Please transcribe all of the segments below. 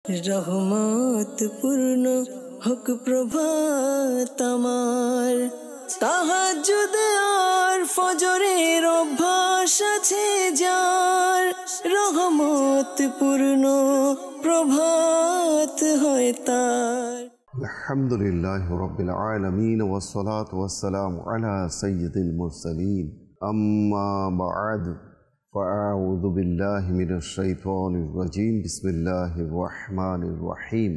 রহমত পূর্ণ হোক প্রভাত আমার। তাহাজ্জুদ আর ফজরের অভ্যাস আছে যার, রহমত পূর্ণ প্রভাত হয় তার। আলহামদুলিল্লাহ রাব্বিল আলামিন ওয়াসসালাতু ওয়াসসালামু আলা সাইয়্যিদিল মুরসালিন আম্মা বা'দ ফাআউযু বিল্লাহি মিনাশ শাইতানির রাজীম বিসমিল্লাহির রহমানির রহিম।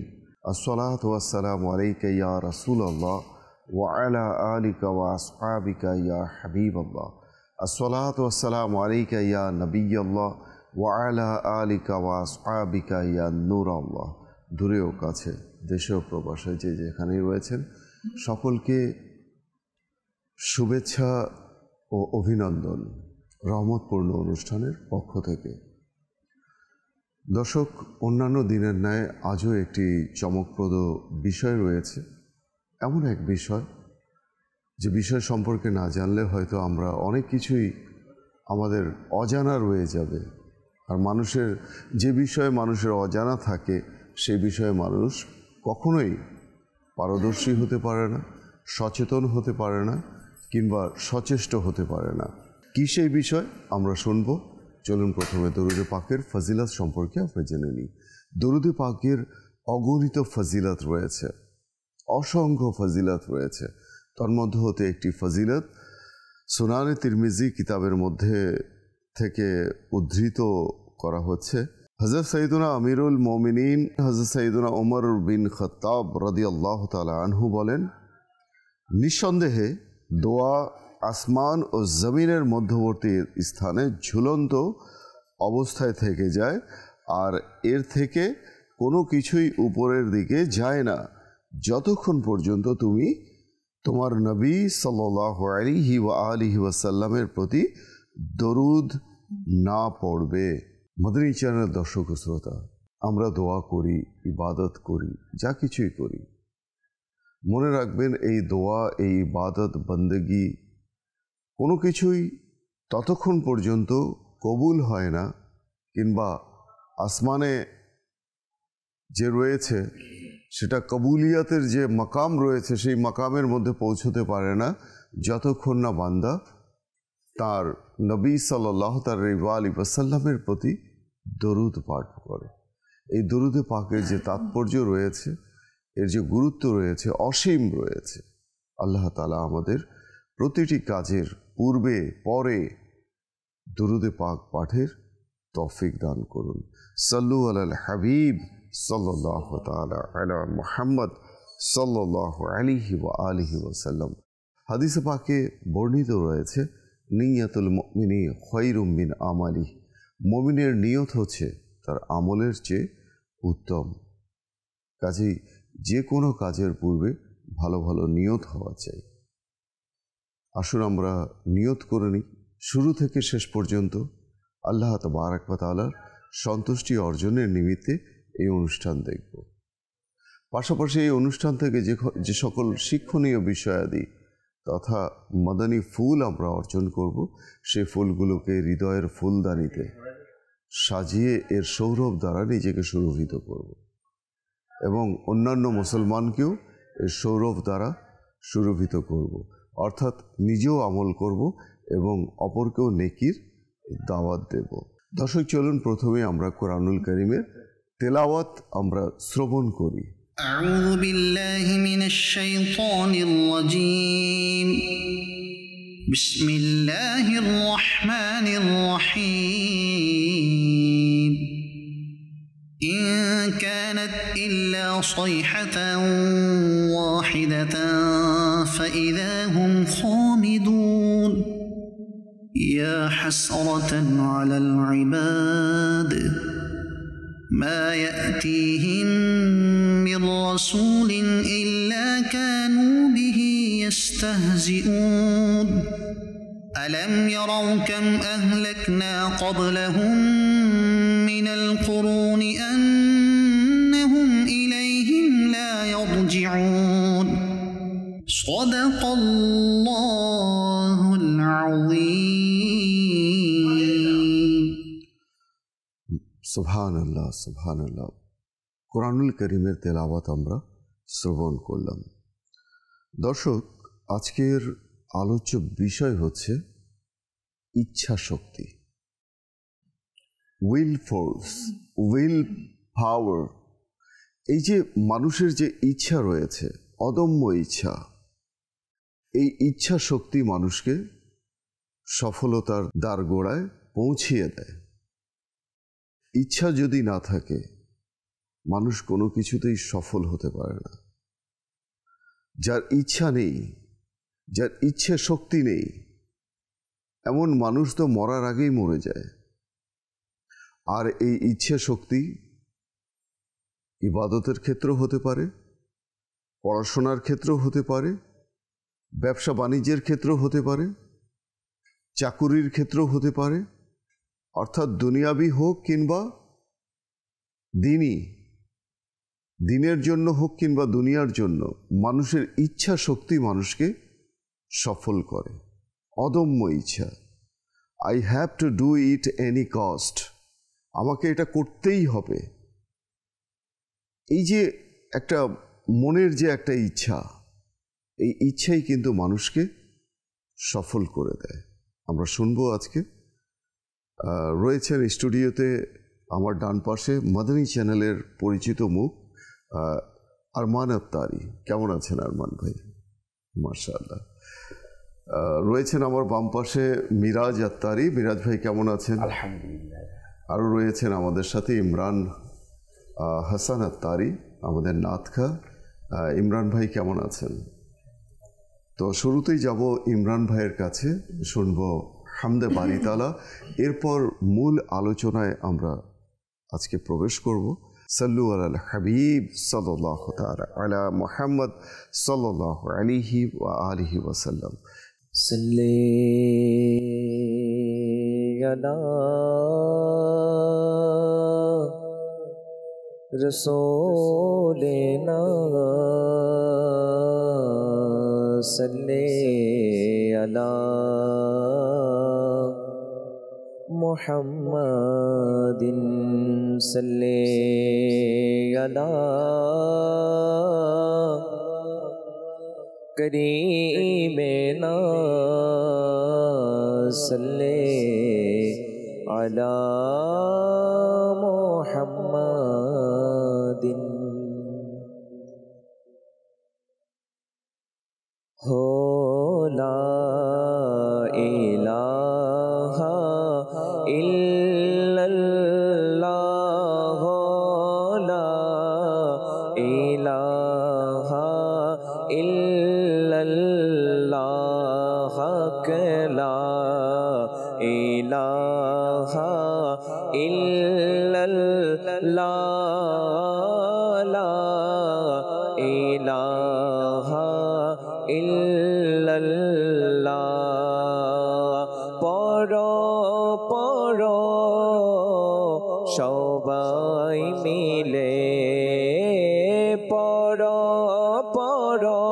আসসালাতু ওয়াসসালামু আলাইকা ইয়া রাসূলুল্লাহ ওয়া আলা আলিকা ওয়া আসহাবিকা ইয়া হাবিবাল্লাহ। আসসালাতু ওয়াসসালামু আলাইকা ইয়া নবিয়াল্লাহ ওয়া আলা আলিকা ওয়া আসহাবিকা ইয়া নূরাল্লাহ। দূরে ও কাছে, দেশে ও প্রবাসে যে যেখানেই রয়েছেন, সকলকে শুভেচ্ছা ও অভিনন্দন রহমতপূর্ণ অনুষ্ঠানের পক্ষ থেকে। দর্শক, অন্যান্য দিনের ন্যায় আজও একটি চমকপ্রদ বিষয় রয়েছে। এমন এক বিষয় যে বিষয় সম্পর্কে না জানলে হয়তো আমরা অনেক কিছুই আমাদের অজানা রয়ে যাবে। আর মানুষের যে বিষয়ে মানুষের অজানা থাকে সেই বিষয়ে মানুষ কখনোই পারদর্শী হতে পারে না, সচেতন হতে পারে না, কিংবা সচেষ্ট হতে পারে না। কি সেই বিষয় আমরা শুনব। চলুন প্রথমে দরুদে পাকের ফজিলত সম্পর্কে আমরা জেনে নিই। দরুদে পাকের অগণিত ফজিলত রয়েছে, অসংখ্য ফজিলত রয়েছে। তার মধ্যে হতে একটি ফজিলত সুনানে তিরমিজি কিতাবের মধ্যে থেকে উদ্ধৃত করা হচ্ছে। হযরত সৈয়দুনা আমিরুল মুমিনিন হযরত সৈয়দুনা ওমর বিন খাত্তাব রাদিয়াল্লাহু তাআলা আনহু বলেন, নিঃসন্দেহে দোয়া আসমান ও জমিনের মধ্যবর্তী স্থানে ঝুলন্ত অবস্থায় থেকে যায়, আর এর থেকে কোনো কিছুই উপরের দিকে যায় না যতক্ষণ পর্যন্ত তুমি তোমার নবী সাল্লাল্লাহু আলাইহি ওয়া আলিহি ওয়াসাল্লামের প্রতি দরুদ না পড়বে। মদনী চ্যানেলের দর্শক ও শ্রোতা, আমরা দোয়া করি, ইবাদত করি, যা কিছুই করি, মনে রাখবেন এই দোয়া, এই ইবাদত, বন্দেগি কোনো কিছুই ততক্ষণ পর্যন্ত কবুল হয় না, কিংবা আসমানে যে রয়েছে সেটা কবুলিয়াতের যে মাকাম রয়েছে সেই মাকামের মধ্যে পৌঁছতে পারে না যতক্ষণ না বান্দা তার নবী সাল্লাল্লাহু আলাইহি ওয়াসাল্লামের প্রতি দরুদ পাঠ করে। এই দরুদে পাকের যে তাৎপর্য রয়েছে, এর যে গুরুত্ব রয়েছে, অসীম রয়েছে। আল্লাহ তাআলা আমাদের প্রতিটি কাজের পূর্বে পরে দরুদে পাক পাঠের তৌফিক দান করুন। সাল্লু আলাল হাবিব সাল্লাল্লাহু তাআলা আলা মুহাম্মদ সাল্লাল্লাহু আলাইহি ওয়া আলিহি ওয়াসাল্লাম। হাদিসে পাকে বর্ণিত রয়েছে, নিয়াতুল মুমিনি খায়রুম মিন আমালি। মুমিনের নিয়ত হচ্ছে তার আমলের চেয়ে উত্তম। কাজেই যে কোনো কাজের পূর্বে ভালো ভালো নিয়ত হওয়া চাই। আসুন আমরা নিয়ত করে নিই, শুরু থেকে শেষ পর্যন্ত আল্লাহ তাবারক ওয়া তাআলার সন্তুষ্টি অর্জনের নিমিত্তে এই অনুষ্ঠান দেখব। পাশাপাশি এই অনুষ্ঠান থেকে যে সকল শিক্ষণীয় বিষয়াদি তথা মদনী ফুল আমরা অর্জন করব, সেই ফুলগুলোকে হৃদয়ের ফুলদানিতে সাজিয়ে এর সৌরভ দ্বারা নিজেকে সুরভিত করব এবং অন্যান্য মুসলমানকেও এর সৌরভ দ্বারা সুরভিত করব। অর্থাৎ নিজেও আমল করব এবং অপরকেও নেকির দাওয়াত দেব। দর্শক, চলুন প্রথমে আমরা কোরআনুল কারীমের তেলাওয়াত আমরা শ্রবণ করি। আউযু বিল্লাহি মিনাশ শাইতানির রাজীম। বিসমিল্লাহির রহমানির রহিম। ইন কানাত ইল্লা সাইহাতান ওয়াহিদাতান ফাইযা হুম খামিদুন। ইয়া হাসরাতান আলাল ইবাদ ما يأتيهم من رسول إلا كانوا به يستهزئون ألم يروا كم أهلكنا قبلهم من القرون أنهم إليهم لا يرجعون صدق الله العظيم। সুবহানাল্লাহ, সুবহানাল্লাহ। কোরআনুল করিমের তেলাওয়াত আমরা শ্রবণ করলাম। দর্শক, আজকের আলোচ্য বিষয় হচ্ছে ইচ্ছা শক্তি, উইল ফোর্স, উইল পাওয়ার। এই যে মানুষের যে ইচ্ছা রয়েছে, অদম্য ইচ্ছা, এই ইচ্ছা শক্তি মানুষকে সফলতার দ্বারগোড়ায় পৌঁছিয়ে দেয়। ইচ্ছা যদি না থাকে, মানুষ কোনো কিছুতেই সফল হতে পারে না। যার ইচ্ছা নেই, যার ইচ্ছে শক্তি নেই, এমন মানুষ তো মরার আগেই মরে যায়। আর এই ইচ্ছে শক্তি ইবাদতের ক্ষেত্রেও হতে পারে, পড়াশোনার ক্ষেত্রেও হতে পারে, ব্যবসা বাণিজ্যের ক্ষেত্রেও হতে পারে, চাকুরির ক্ষেত্রেও হতে পারে, অর্থাৎ দুনিয়াবি হোক কিংবা দিনই, দিনের জন্য হোক কিংবা দুনিয়ার জন্য, মানুষের ইচ্ছা শক্তি মানুষকে সফল করে। অদম্য ইচ্ছা, I have to do it any cost, আমাকে এটা করতেই হবে। এই যে একটা মনের যে একটা ইচ্ছা, এই ইচ্ছাই কিন্তু মানুষকে সফল করে দেয়। আমরা শুনবো আজকে। রয়েছেন স্টুডিওতে আমার ডান পাশে মাদানী চ্যানেলের পরিচিত মুখ আরমান আত্তারি। কেমন আছেন আরমান ভাই? মাশাআল্লাহ। রয়েছেন আমার বাম পাশে মিরাজ আত্তারি। মিরাজ ভাই কেমন আছেন? আলহামদুলিল্লাহ। আরও রয়েছেন আমাদের সাথে ইমরান হাসান আত্তারি, আমাদের নাতখা। ইমরান ভাই কেমন আছেন? তো শুরুতেই যাব ইমরান ভাইয়ের কাছে, শুনব হামদে বারি তাআলা। এরপর মূল আলোচনায় আমরা আজকে প্রবেশ করব। সাল্লু আলাল হাবিব সাল্লাল্লাহু তাআলা আলা মুহাম্মদ সাল্লাল্লাহু আলাইহি ওয়া আলিহি ওয়াসাল্লাম। সাল্লি আলা রাসূলিনা সাল্লি আলা মুহাম্মাদিন সাল্লি আলা করিমেনা সাল্লি আলা মুহাম্মাদিন। হো লা ইলাহা ইল্লাল্লাহ, লা ইলাহা ইল্লাল্লাহ, লা ইলাহা ইল্লাল্লাহ, লা ইলাহা ইল্লাল্লাহ। পড়ো পড়ো সবাই মিলে, পড়ো পড়ো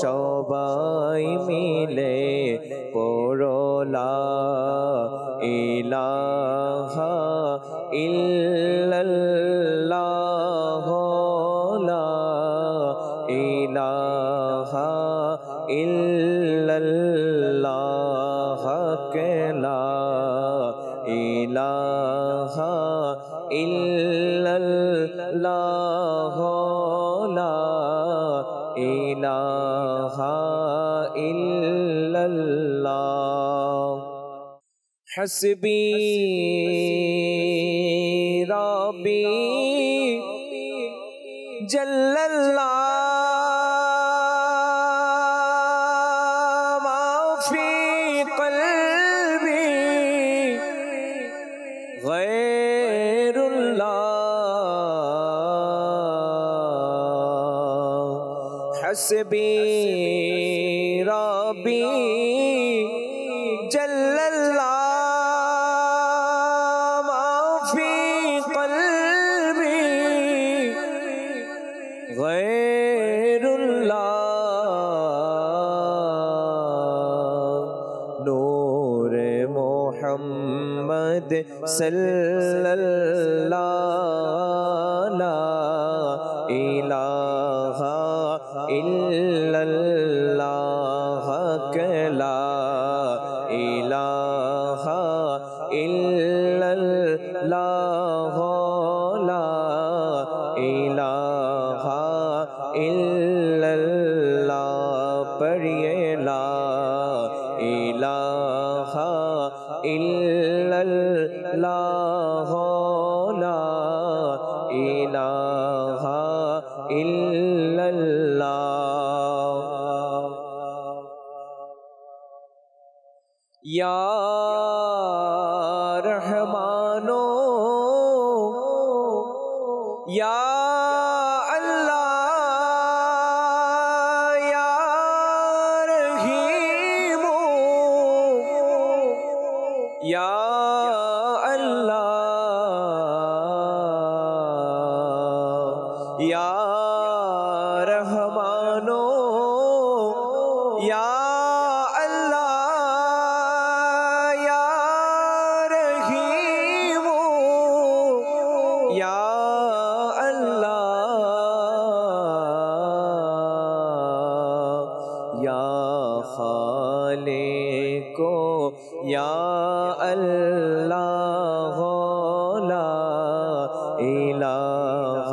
সবাই মিলে, পড়ো লা ইলাহা ইল্লাল্লাহ, লা ইলাহা ইল্লাল্লাহ, লা ইলাহা ইল্লাল্লাহ, লা ইলাহা ইল্লাল্লাহ। হাসবি রাব্বি জাল্লাল্লাহ, মা ফি কলবি গায়রুল্লাহ। হাসবি রাব্বি জাল্লাল্লাহ, মা ফি কলবি গায়রুল্লাহ। নূরে মুহাম্মদ সাল্লাল্লাহ ইলাহা ইল্লাল্লাহ লা ইলাহা ইল্লাল্লাহ লা ইলাহা ইল্লাল্লাহ পড়িয়ে লা ইলাহা ইল্লাল্লাহ লা ইলাহা ইল্লাল্লাহ ইয়া রহমানো ইয়া یا اللہ یا رحمانو یا اللہ یا رحیمو یا اللہ یا خالقو یا اللہ لا الہ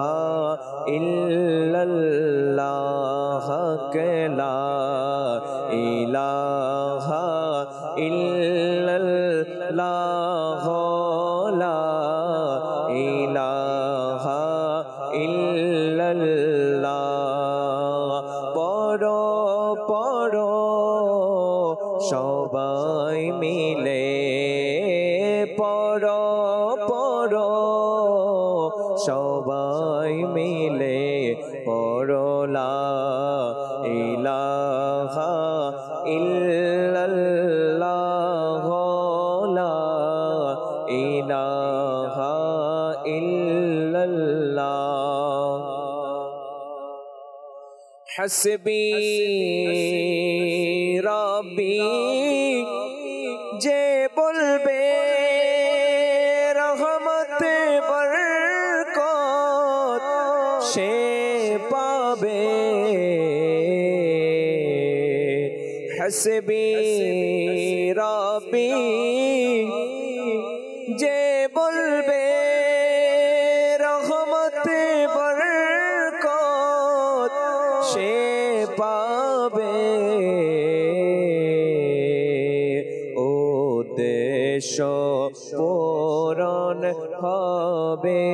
الا اللہ لا الہ الا اللہ لا الہ الا اللہ پڑھو پڑھو সবাই মিলে পড়ো পড়ো সবাই মিলে পড়ো লা ইলাহা ইল্লাল্লাহ লা ইলাহা ইল্লাল্লাহ হাসবি রব্বি যে বলবে রহমত বরকত সে পাবে হাসবি রব্বি যে বলবে রহমত বরকত সে পাবে উদ্দেশ্য পূরণ হবে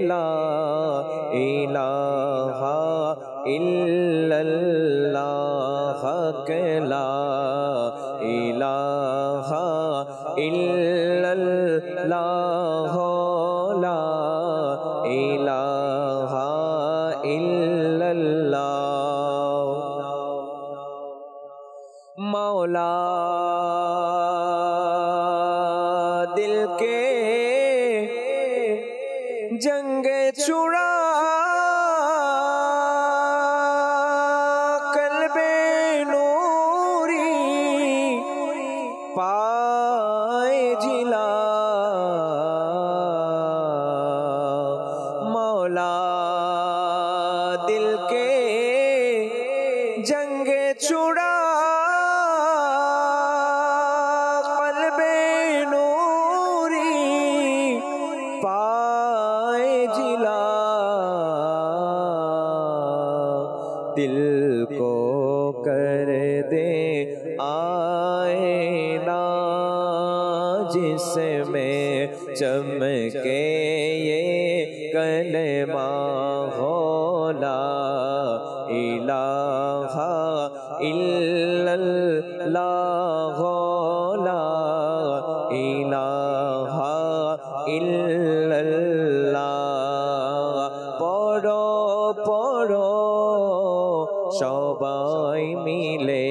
লা ইলাহা ইল্লাল্লাহ লা ইলাহা ইল্লাল্লাহ লা ইলাহা ইল্লাল্লাহ মৌলা दिल के जंग छुड़ा कल्बे नूरी पाए जिला मौला दिल के जंग छुड़ा दिल को कर दे आईना जिसमें चमके ये कलमा हो ला इलाहा इल्लल्लाह ला इलाहा इल्लल्लाह पढ़ो पढ़ो সবাই মিলে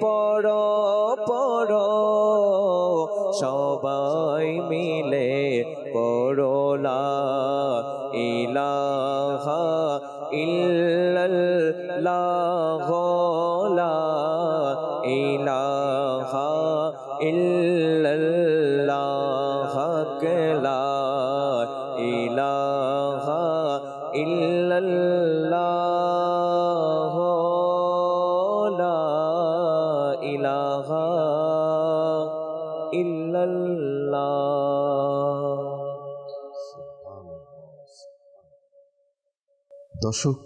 পড়ো পড়ো সবাই মিলে পড়ো লা ইলাহা ইল্লাল্লাহ লা ইলাহা ইল্লাল্লাহ লা ইলাহা ইল্লাল্লাহ লা ইলাহা ইল্লাল্লাহ। দর্শক,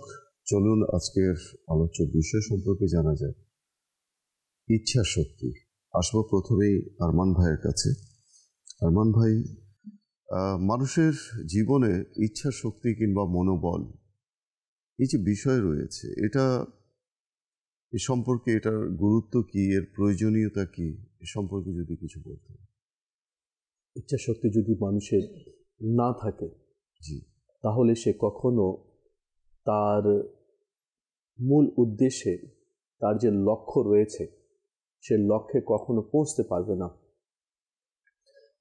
চলুন আজকের আলোচ্য বিষয় সম্পর্কে জানা যায়। ইচ্ছা শক্তি। আসবো প্রথমেই আরমান ভাইয়ের কাছে। আরমান ভাই, মানুষের জীবনে ইচ্ছা শক্তি কিংবা মনোবল এই যে বিষয় রয়েছে, এটা এ সম্পর্কে এটার গুরুত্ব কি, এর প্রয়োজনীয়তা কি, এ সম্পর্কে যদি কিছু বলতেন। ইচ্ছা শক্তি যদি মানুষের না থাকে, জি, তাহলে সে কখনো তার মূল উদ্দেশ্যে, তার যে লক্ষ্য রয়েছে, সে লক্ষ্যে কখনো পৌঁছতে পারবে না।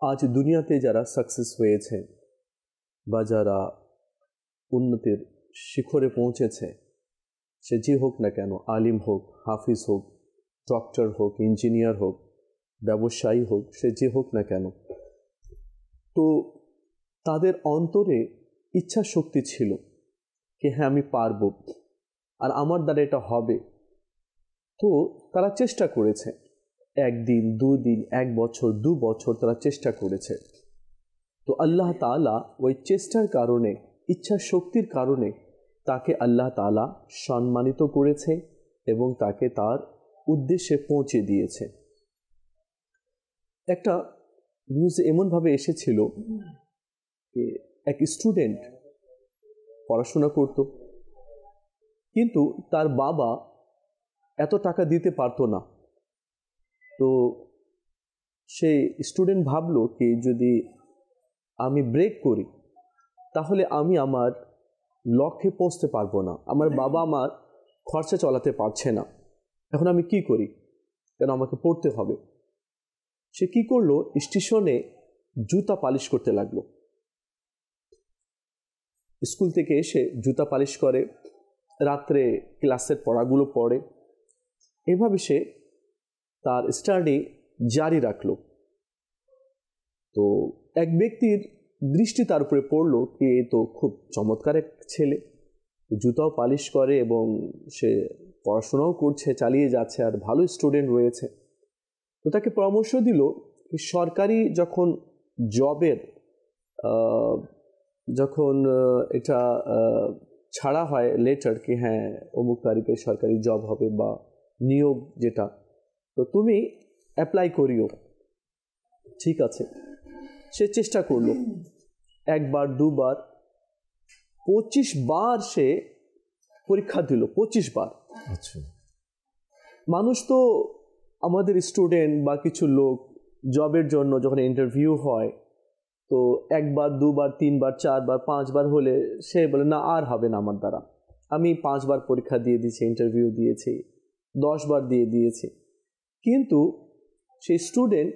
আজ দুনিয়াতে যারা সাকসেস হয়েছে বা যারা উন্নতির শিখরে পৌঁছেছে, সে যে হোক না কেন, আলিম হোক, হাফিজ হোক, ডক্টর হোক, ইঞ্জিনিয়ার হোক, ব্যবসায়ী হোক, সে যে হোক না কেন, তো তাদের অন্তরে ইচ্ছা শক্তি ছিল কি হ্যাঁ আমি পারব আর আমার দ্বারা এটা হবে। তো তারা চেষ্টা করেছে, একদিন, দুদিন, 1 বছর, 2 বছর তারা চেষ্টা করেছে। তো আল্লাহ তাআলা ওই চেষ্টার কারণে, ইচ্ছা শক্তির কারণে তাকে আল্লাহ তাআলা সম্মানিত করেছে এবং তাকে তার উদ্দেশ্যে পৌঁছে দিয়েছে। একটা নিউজ এমনভাবে এসেছিল যে এক স্টুডেন্ট পড়াশোনা করত, কিন্তু তার বাবা এত টাকা দিতে পারতো না। তো সেই স্টুডেন্ট ভাবলো কি যদি আমি ব্রেক করি তাহলে আমি আমার লক্ষ্যে পৌঁছতে পারবো না, আমার বাবা আমার খরচা চালাতে পারছে না, এখন আমি কি করি, কেন আমাকে পড়তে হবে। সে কি করলো, স্টেশনে জুতা পালিশ করতে লাগলো। স্কুল থেকে এসে জুতা পালিশ করে, রাত্রে ক্লাসের পড়াগুলো পড়ে, এভাবে সে তার স্টাডি জারি রাখলো। তো এক ব্যক্তির দৃষ্টি তার উপরে পড়লো কি এ তো খুব চমৎকার এক ছেলে, জুতাও পালিশ করে এবং সে পড়াশোনাও করছে, চালিয়ে যাচ্ছে, আর ভালো স্টুডেন্ট রয়েছে। তো তাকে পরামর্শ দিল কি সরকারি যখন জবের যখন এটা ছাড়া হয় লেটার কি হ্যাঁ অমুক তারিখে সরকারি জব হবে বা নিয়োগ যেটা, তো তুমি অ্যাপ্লাই করিও। ঠিক আছে, সে চেষ্টা করলো, 1 বার 2 বার, 25 বার সে পরীক্ষা দিল, 25 বার। আচ্ছা, মানুষ তো আমাদের স্টুডেন্ট বা কিছু লোক জবের জন্য যখন ইন্টারভিউ হয়, তো 1 বার 2 বার 3 বার 4 বার 5 বার হলে সে বলে না আর হবে না আমার দ্বারা, আমি 5 বার পরীক্ষা দিয়ে দিয়েছি, ইন্টারভিউ দিয়েছি, 10 বার দিয়ে দিয়েছি। কিন্তু সেই স্টুডেন্ট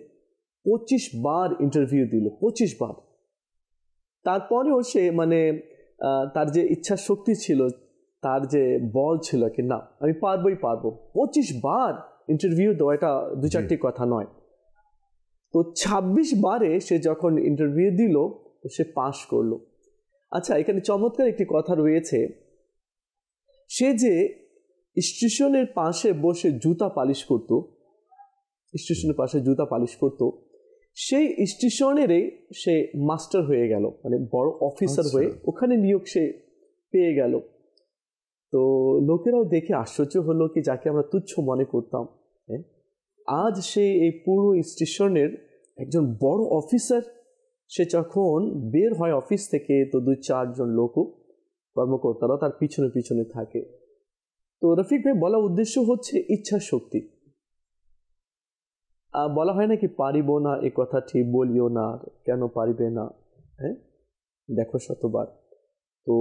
25 বার ইন্টারভিউ দিল, 25 বার। তারপরেও সে মানে তার যে ইচ্ছা শক্তি ছিল, তার যে বল ছিল কি না আমি পারবোই পারবো, 25 বার ইন্টারভিউ দেওয়া এটা 2-4টি কথা নয়। তো 26 বারে সে যখন ইন্টারভিউ দিল সে পাশ করলো। আচ্ছা, এখানে চমৎকার একটি কথা রয়েছে, সে যে স্টেশনের পাশে বসে জুতা পালিশ করত, স্টেশনের পাশে জুতা পালিশ করত, সেই স্টেশনেরই সে মাস্টার হয়ে গেল, মানে বড় অফিসার হয়ে ওখানে নিয়োগ সে পেয়ে গেল। তো লোকেরাও দেখে আশ্চর্য হলো কি যাকে আমরা তুচ্ছ মনে করতাম, আজ সে এই পুরো স্টেশনের একজন বড় অফিসার। সে যখন বের হয় অফিস থেকে, তো 2-4 জন লোক কর্মকর্তারা তার পিছনে পিছনে থাকে। তো রফিক ভাই, বলা উদ্দেশ্য হচ্ছে ইচ্ছা শক্তি। বলা হয় নাকি পারিব না এ কথাটি বলিও না, কেন পারিবে না, হ্যাঁ দেখো শতবার। তো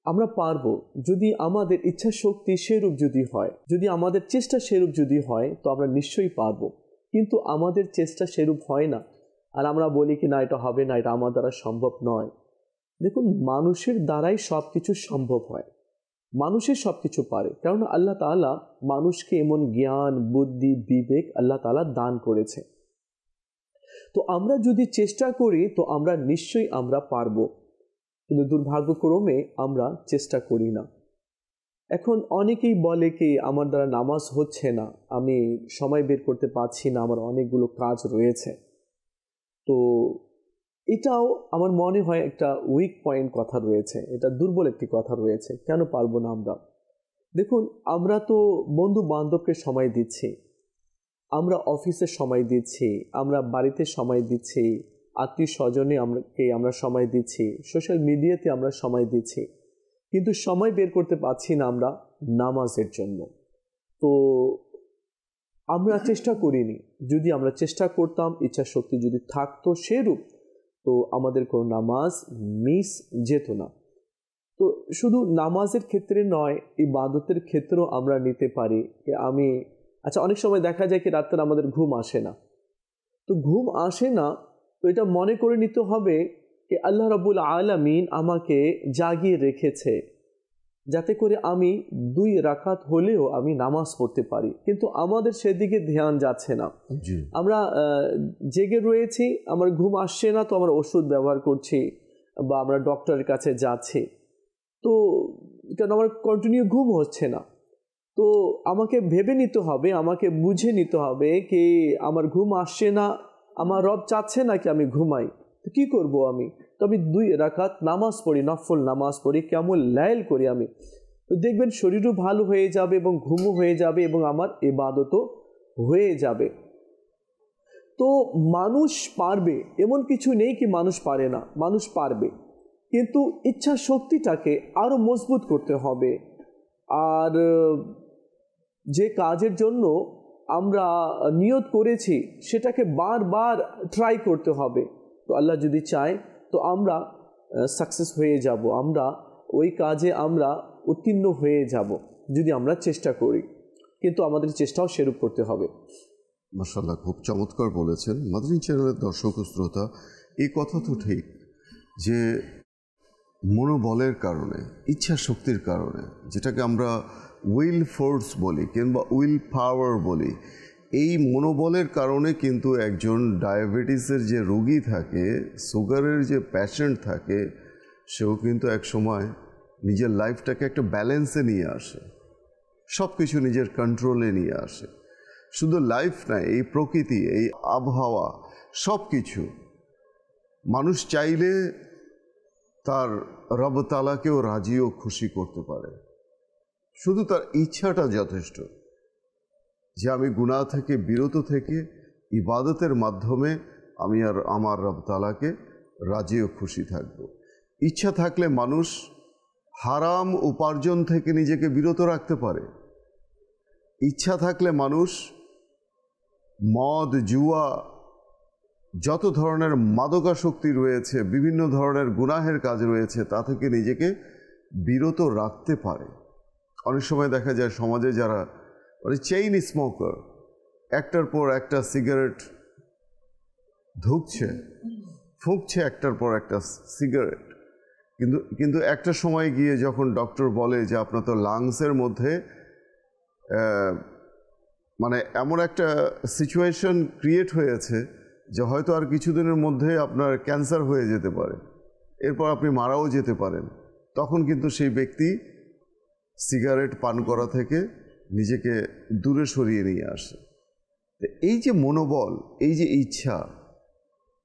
আমরা পারবো যদি আমাদের ইচ্ছা শক্তি সেরূপ যদি হয়, যদি আমাদের চেষ্টা সেরূপ যদি হয়, তো আমরা নিশ্চয়ই পারবো। কিন্তু আমাদের চেষ্টা সেরূপ হয় না, আর আমরা বলি কি না এটা হবে না, এটা আমার দ্বারা সম্ভব নয়। দেখুন, মানুষের দ্বারাই সব কিছু সম্ভব হয়, মানুষের সব কিছু পারে, কারণ আল্লাহ তাআলা মানুষকে এমন জ্ঞান, বুদ্ধি, বিবেক আল্লাহ তাআলা দান করেছে। তো আমরা যদি চেষ্টা করি তো আমরা নিশ্চয়ই আমরা পারবো। কিন্তু দুর্ভাগ্যক্রমে আমরা চেষ্টা করি না। এখন অনেকেই বলে কি আমার দ্বারা নামাজ হচ্ছে না, আমি সময় বের করতে পারছি না, আমার অনেকগুলো কাজ রয়েছে। তো এটাও আমার মনে হয় একটা উইক পয়েন্ট কথা রয়েছে, এটা দুর্বল একটি কথা রয়েছে। কেন পারবো না আমরা? দেখুন, আমরা তো বন্ধু বান্ধবকে সময় দিচ্ছি, আমরা অফিসে সময় দিচ্ছি, আমরা বাড়িতে সময় দিচ্ছি, আত্মীয় স্বজনে আমরা সময় দিচ্ছি, সোশ্যাল মিডিয়াতে আমরা সময় দিচ্ছি, কিন্তু সময় বের করতে পারছি না আমরা নামাজের জন্য। তো আমরা চেষ্টা করিনি। যদি আমরা চেষ্টা করতাম, ইচ্ছা শক্তি যদি থাকতো সেরূপ, তো আমাদের কোনো নামাজ মিস যেত না। তো শুধু নামাজের ক্ষেত্রে নয়, ইবাদতের ক্ষেত্রেও আমরা নিতে পারি। আচ্ছা, অনেক সময় দেখা যায় কি রাত্রে আমাদের ঘুম আসে না। তো ঘুম আসে না, তো এটা মনে করে নিতে হবে যে আল্লাহ রাব্বুল আলামিন আমাকে জাগিয়ে রেখেছে যাতে করে আমি 2 রাকাত হলেও আমি নামাজ পড়তে পারি, কিন্তু আমাদের সেদিকে ধ্যান যাচ্ছে না। আমরা জেগে রয়েছি, আমার ঘুম আসছে না, তো আমরা ওষুধ ব্যবহার করছি বা আমরা ডক্টরের কাছে যাচ্ছি, তো কেন আমার কন্টিনিউ ঘুম হচ্ছে না। তো আমাকে ভেবে নিতে হবে, আমাকে বুঝে নিতে হবে কি আমার ঘুম আসছে না, আমার রব চাচ্ছে না কি আমি ঘুমাই, তো কী করবো আমি? তো আমি 2 রাকাত নামাজ পড়ি, নফল নামাজ পড়ি, কেমন লাইল করি আমি, তো দেখবেন শরীরও ভালো হয়ে যাবে এবং ঘুমও হয়ে যাবে এবং আমার ইবাদতও হয়ে যাবে। তো মানুষ পারবে, এমন কিছু নেই কি মানুষ পারে না, মানুষ পারবে, কিন্তু ইচ্ছা শক্তিটাকে আরও মজবুত করতে হবে। আর যে কাজের জন্য আমরা নিয়ত করেছি সেটাকে বারবার ট্রাই করতে হবে। তো আল্লাহ যদি চায় তো আমরা সাকসেস হয়ে যাব, আমরা ওই কাজে আমরা উত্তীর্ণ হয়ে যাব যদি আমরা চেষ্টা করি, কিন্তু আমাদের চেষ্টাও সেরূপ করতে হবে। মাশাআল্লাহ, খুব চমৎকার বলেছেন। মাদানী চ্যানেলের দর্শক ও শ্রোতা, এই কথা তো ঠিক যে মনোবলের কারণে, ইচ্ছা শক্তির কারণে, যেটাকে আমরা উইল ফোর্স বলি কিংবা উইল পাওয়ার বলি, এই মনোবলের কারণে কিন্তু একজন ডায়াবেটিসের যে রোগী থাকে, সুগারের যে পেশেন্ট থাকে, সেও কিন্তু এক সময় নিজের লাইফটাকে একটা ব্যালেন্সে নিয়ে আসে, সব কিছু নিজের কন্ট্রোলে নিয়ে আসে। শুধু লাইফ না, এই প্রকৃতি, এই আবহাওয়া, সব কিছু মানুষ চাইলে তার রব তাআলাকেও রাজি ও খুশি করতে পারে। শুধু তার ইচ্ছাটা যথেষ্ট যে আমি গুনাহ থেকে বিরত থেকে ইবাদতের মাধ্যমে আমি আর আমার রব তাআলাকে রাজি ও খুশি থাকব। ইচ্ছা থাকলে মানুষ হারাম উপার্জন থেকে নিজেকে বিরত রাখতে পারে। ইচ্ছা থাকলে মানুষ মদ, জুয়া, যত ধরনের মাদকাসক্তি রয়েছে, বিভিন্ন ধরনের গুনাহের কাজ রয়েছে, তা থেকে নিজেকে বিরত রাখতে পারে। অনেক সময় দেখা যায় সমাজে যারা চেইন স্মোকার, একটার পর একটা সিগারেট ধুকছে, ফুঁকছে একটার পর একটা সিগারেট, কিন্তু একটা সময় গিয়ে যখন ডক্টর বলে যে আপনার তো লাংসের মধ্যে মানে এমন একটা সিচুয়েশন ক্রিয়েট হয়েছে যে হয়তো আর কিছুদিনের মধ্যে আপনার ক্যান্সার হয়ে যেতে পারে, এরপর আপনি মারাও যেতে পারেন, তখন কিন্তু সেই ব্যক্তি সিগারেট পান করা থেকে নিজেকে দূরে সরিয়ে নিয়ে আসে। এই যে মনোবল, এই যে ইচ্ছা,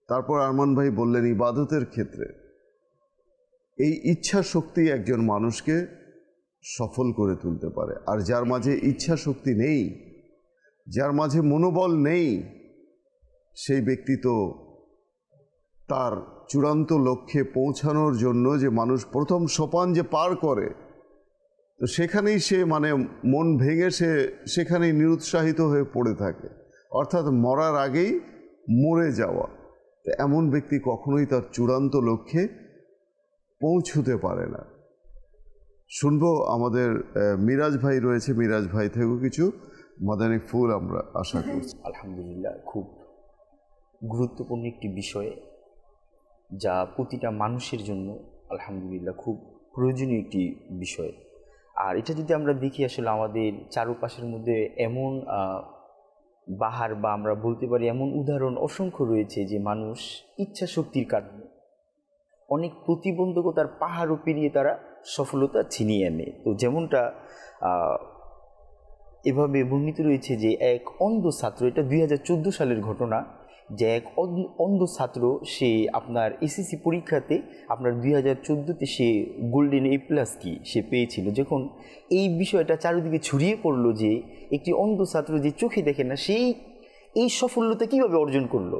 তারপর আরমান ভাই বললেন ইবাদতের ক্ষেত্রে এই ইচ্ছা শক্তি একজন মানুষকে সফল করে তুলতে পারে। আর যার মাঝে ইচ্ছা শক্তি নেই, যার মাঝে মনোবল নেই, সেই ব্যক্তি তো তার চূড়ান্ত লক্ষ্যে পৌঁছানোর জন্য যে মানুষ প্রথম সোপান যে পার করে, তো সেখানেই সে মানে মন ভেঙে সে সেখানেই নিরুৎসাহিত হয়ে পড়ে থাকে, অর্থাৎ মরার আগেই মরে যাওয়া। তো এমন ব্যক্তি কখনোই তার চূড়ান্ত লক্ষ্যে পৌঁছতে পারে না। শুনবো আমাদের মিরাজ ভাই রয়েছে, মিরাজ ভাই থেকেও কিছু মাদানী ফুল আমরা আশা করছি। আলহামদুলিল্লাহ, খুব গুরুত্বপূর্ণ একটি বিষয় যা প্রতিটা মানুষের জন্য আলহামদুলিল্লাহ খুব প্রয়োজনীয় একটি বিষয়। আর এটা যদি আমরা দেখি আসলে আমাদের চারপাশের মধ্যে এমন বাহার বা আমরা বলতে পারি এমন উদাহরণ অসংখ্য রয়েছে যে মানুষ ইচ্ছা শক্তির কারণে অনেক প্রতিবন্ধকতার পাহাড়ও পেরিয়ে তারা সফলতা ছিনিয়ে আনে। তো যেমনটা এভাবে বর্ণিত রয়েছে যে এক অন্ধ ছাত্র, এটা 2014 সালের ঘটনা, যে এক অন্ধ ছাত্র সে আপনার এসএসসি পরীক্ষাতে আপনার 2014-তে সে গোল্ডেন A+ কি সে পেয়েছিল। যখন এই বিষয়টা চারিদিকে ছড়িয়ে পড়লো যে একটি অন্ধ ছাত্র যে চোখে দেখে না সেই এই সাফল্যতা কীভাবে অর্জন করলো,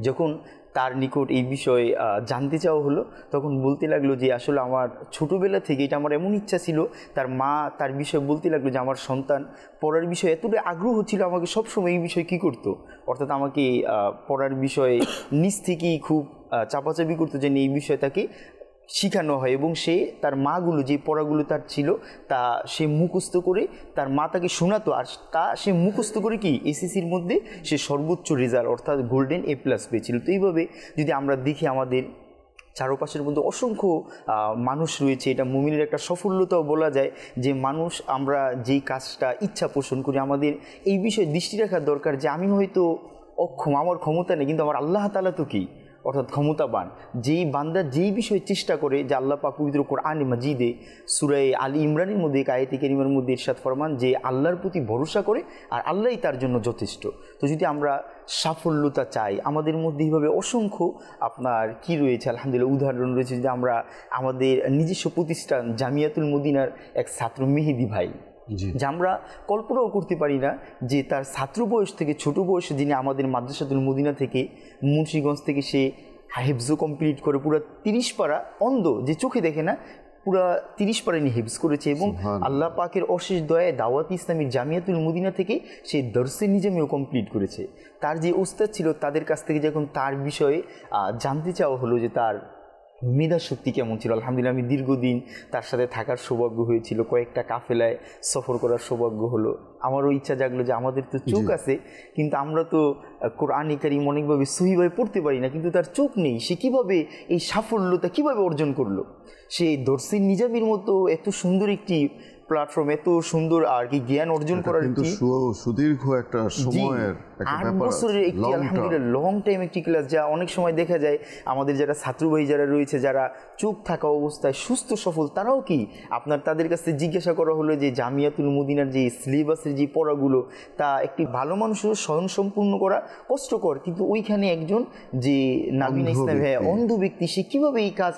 যখন তার নিকট এই বিষয়ে জানতে চাওয়া হলো তখন বলতে লাগলো যে আসলে আমার ছোটোবেলা থেকে এটা আমার এমন ইচ্ছা ছিল। তার মা তার বিষয়ে বলতে লাগলো যে আমার সন্তান পড়ার বিষয়ে এতটাই আগ্রহ ছিল, আমাকে সবসময় এই বিষয়ে কী করতো, অর্থাৎ আমাকে পড়ার বিষয়ে নিজ থেকেই খুব চাপাচাপি করতো যেন এই বিষয়ে তাকে শেখানো হয়, এবং সে তার মাগুলো যে পড়াগুলো তার ছিল তা সে মুখস্থ করে তার মা তাকে শোনাতো, আর তা সে মুখস্থ করে কি এসএসসির মধ্যে সে সর্বোচ্চ রেজাল্ট অর্থাৎ গোল্ডেন A+ পেয়েছিল। তো এইভাবে যদি আমরা দেখি আমাদের চারপাশের মধ্যে অসংখ্য মানুষ রয়েছে, এটা মুমিনের একটা সফলতাও বলা যায় যে মানুষ আমরা যেই কাজটা ইচ্ছা পোষণ করি আমাদের এই বিষয়ে দৃষ্টি রাখার দরকার যে আমি হয়তো অক্ষম, আমার ক্ষমতা নেই, কিন্তু আমার আল্লাহ তাআলা তো কি অর্থাৎ ক্ষমতাবান। যেই বান্দা যেই বিষয়ে চেষ্টা করে, যে আল্লাহ পাক পবিত্র কোরআনে মাজিদে সূরা আলী ইমরানের মধ্যে এক আয়াতে কারিমার মধ্যে ইরশাদ ফরমান যে আল্লাহর প্রতি ভরসা করে আর আল্লাহই তার জন্য যথেষ্ট। তো যদি আমরা সাফল্যতা চাই, আমাদের মধ্যে এইভাবে অসংখ্য আপনার কি রয়েছে আলহামদুলিল্লাহ উদাহরণ রয়েছে। যদি আমরা আমাদের নিজস্ব প্রতিষ্ঠান জামিয়াতুল মদিনার এক ছাত্র মেহেদি ভাই, যে আমরা কল্পনাও করতে পারি না যে তার ছাত্র বয়স থেকে ছোট বয়সে যিনি আমাদের মাদ্রাসাতুল মদিনা থেকে মুন্সিগঞ্জ থেকে সে হেফজও কমপ্লিট করে পুরো 30 পারা, অন্ধ যে চোখে দেখে না, পুরা 30 পারা নিয়ে হেফজ করেছে, এবং আল্লাহ পাকের অশেষ দয়ায় দাওয়াত ইসলামীর জামিয়াতুল মদিনা থেকে সে দরসে নিজামেও কমপ্লিট করেছে। তার যে ওস্তাদ ছিল তাদের কাছ থেকে যখন তার বিষয়ে জানতে চাওয়া হলো যে তার মেধা শক্তি কেমন ছিল, আলহামদুলিল্লাহ আমি দীর্ঘদিন তার সাথে থাকার সৌভাগ্য হয়েছিল, কয়েকটা কাফেলায় সফর করার সৌভাগ্য হলো। আমারও ইচ্ছা জাগলো যে আমাদের তো চোখ আছে কিন্তু আমরা তো কোরআন কারীম অনেকভাবে সহিভাবে পড়তে পারি না, কিন্তু তার চোখ নেই, সে কীভাবে এই সাফল্যতা কীভাবে অর্জন করলো। সে দরসে নিজামের মতো এত সুন্দর একটি প্ল্যাটফর্ম, এত সুন্দর আর কি জ্ঞান অর্জন করার কিন্তু সুদীর্ঘ একটা সময়ের 8 বছরের একটি আলহামদুলিল্লাহ লং টাইম একটি ক্লাস, যা অনেক সময় দেখা যায় আমাদের যারা ছাত্রভাই যারা রয়েছে যারা চোখ থাকা অবস্থায় সুস্থ সফল, তারাও কি আপনার তাদের কাছে জিজ্ঞাসা করা হলো যে জামিয়াতুল মদিনার যে সিলেবাসের যে পড়াগুলো তা একটি ভালো মানুষের স্বয়ংসম্পূর্ণ করা কষ্টকর, কিন্তু ওইখানে একজন যে নাবিনা ইসলাম অন্ধ ব্যক্তি সে কীভাবে এই কাজ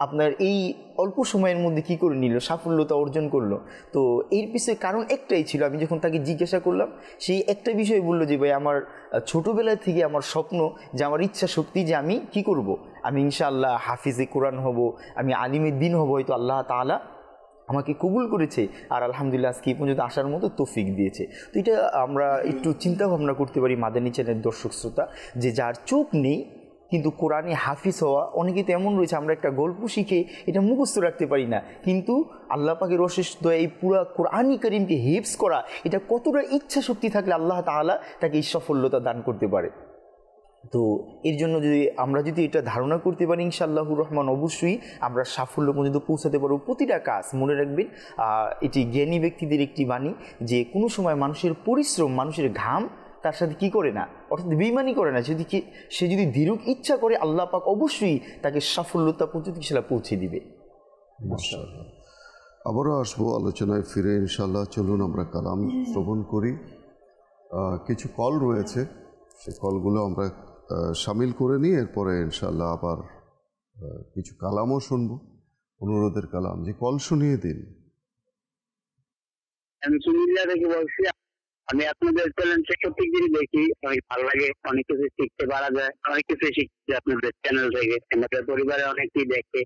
আপনার এই অল্প সময়ের মধ্যে কি করে নিল, সাফল্যতা অর্জন করলো। তো এর পিছনে কারণ একটাই ছিল, আমি যখন তাকে জিজ্ঞাসা করলাম সেই একটা বিষয় বললো যে ভাই আমার ছোটোবেলা থেকে আমার স্বপ্ন যে আমার ইচ্ছা শক্তি যে আমি কি করব, আমি ইনশাআল্লাহ হাফিজে কোরআন হব, আমি আলিমের দিন হব, হয়তো আল্লাহ তাআলা আমাকে কবুল করেছে আর আলহামদুলিল্লাহ আজকে এই পর্যন্ত আসার মতো তৌফিক দিয়েছে। তো এটা আমরা একটু চিন্তা ভাবনা করতে পারি মাদানী চ্যানেলের দর্শক শ্রোতা, যে যার চোখ নেই কিন্তু কোরআনে হাফিজ হওয়া, অনেকে তো এমন রয়েছে আমরা একটা গল্প শিখে এটা মুখস্থ রাখতে পারি না, কিন্তু আল্লাহ পাকের অশেষ দয়া এই পুরা কোরআনী কারীমকে হিফজ করা, এটা কতটা ইচ্ছা শক্তি থাকলে আল্লাহ তাআলা তাকে এই সফলতা দান করতে পারে। তো এর জন্য আমরা যদি এটা ধারণা করতে পারি ইনশাআল্লাহুর রহমান অবশ্যই আমরা সাফল্য পর্যন্ত পৌঁছাতে পারবো। প্রতিটা কাজ মনে রাখবেন, এটি জ্ঞানী ব্যক্তিদের একটি বাণী যে কোনো সময় মানুষের পরিশ্রম, মানুষের ঘাম তার সাথে কি করে না, অর্থাৎ বেঈমানি করে না। সে যদি দৃঢ় ইচ্ছা করে আল্লাহ পাক অবশ্যই তাকে সাফল্যতা পর্যন্ত সেটা পৌঁছে দিবে। মাশাআল্লাহ। আবারও আসবো আলোচনায় ফিরে ইনশাআল্লাহ। চলুন আমরা কালাম শ্রবণ করি। কিছু কল রয়েছে, সেই কলগুলো আমরা শামিল করে নিই, এরপরে ইনশাআল্লাহ আবার কিছু কালামও শুনবো, অনুরোধের কালাম। যে কল শুনিয়ে দিন। আমি কুমিল্লা থেকে বলছি। আমি আপনাদের চ্যানেলটা প্রত্যেকদিনই দেখি, অনেক ভালো লাগে, অনেক কিছু শিখতে পারা যায়, অনেক কিছু শিখছি আপনাদের চ্যানেল থেকে। আমাদের পরিবারে অনেকেই দেখে।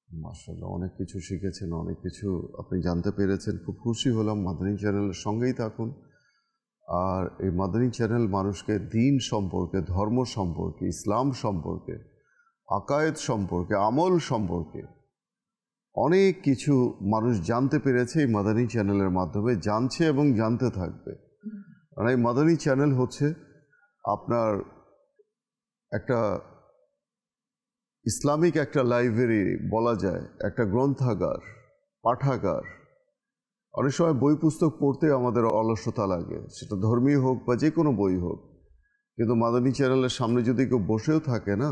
মাশাআল্লাহ, অনেক কিছু শিখেছেন, অনেক কিছু আপনি জানতে পেরেছেন, খুব খুশি হলাম। মাদানী চ্যানেলের সঙ্গেই থাকুন। আর এই মাদানী চ্যানেল মানুষকে দ্বীন সম্পর্কে, ধর্ম সম্পর্কে, ইসলাম সম্পর্কে, আকায়েদ সম্পর্কে, আমল সম্পর্কে অনেক কিছু মানুষ জানতে পেরেছে এই মাদানী চ্যানেলের মাধ্যমে, জানছে এবং জানতে থাকবে। আর এই মাদানী চ্যানেল হচ্ছে আপনার একটা ইসলামিক একটা লাইব্রেরি বলা যায়, একটা গ্রন্থাগার, পাঠাগার। অনেক সময় বই পুস্তক পড়তে আমাদের অলসতা লাগে, সেটা ধর্মীয় হোক বা যে কোনো বই হোক, কিন্তু মাদানী চ্যানেলের সামনে যদি কেউ বসেও থাকে না,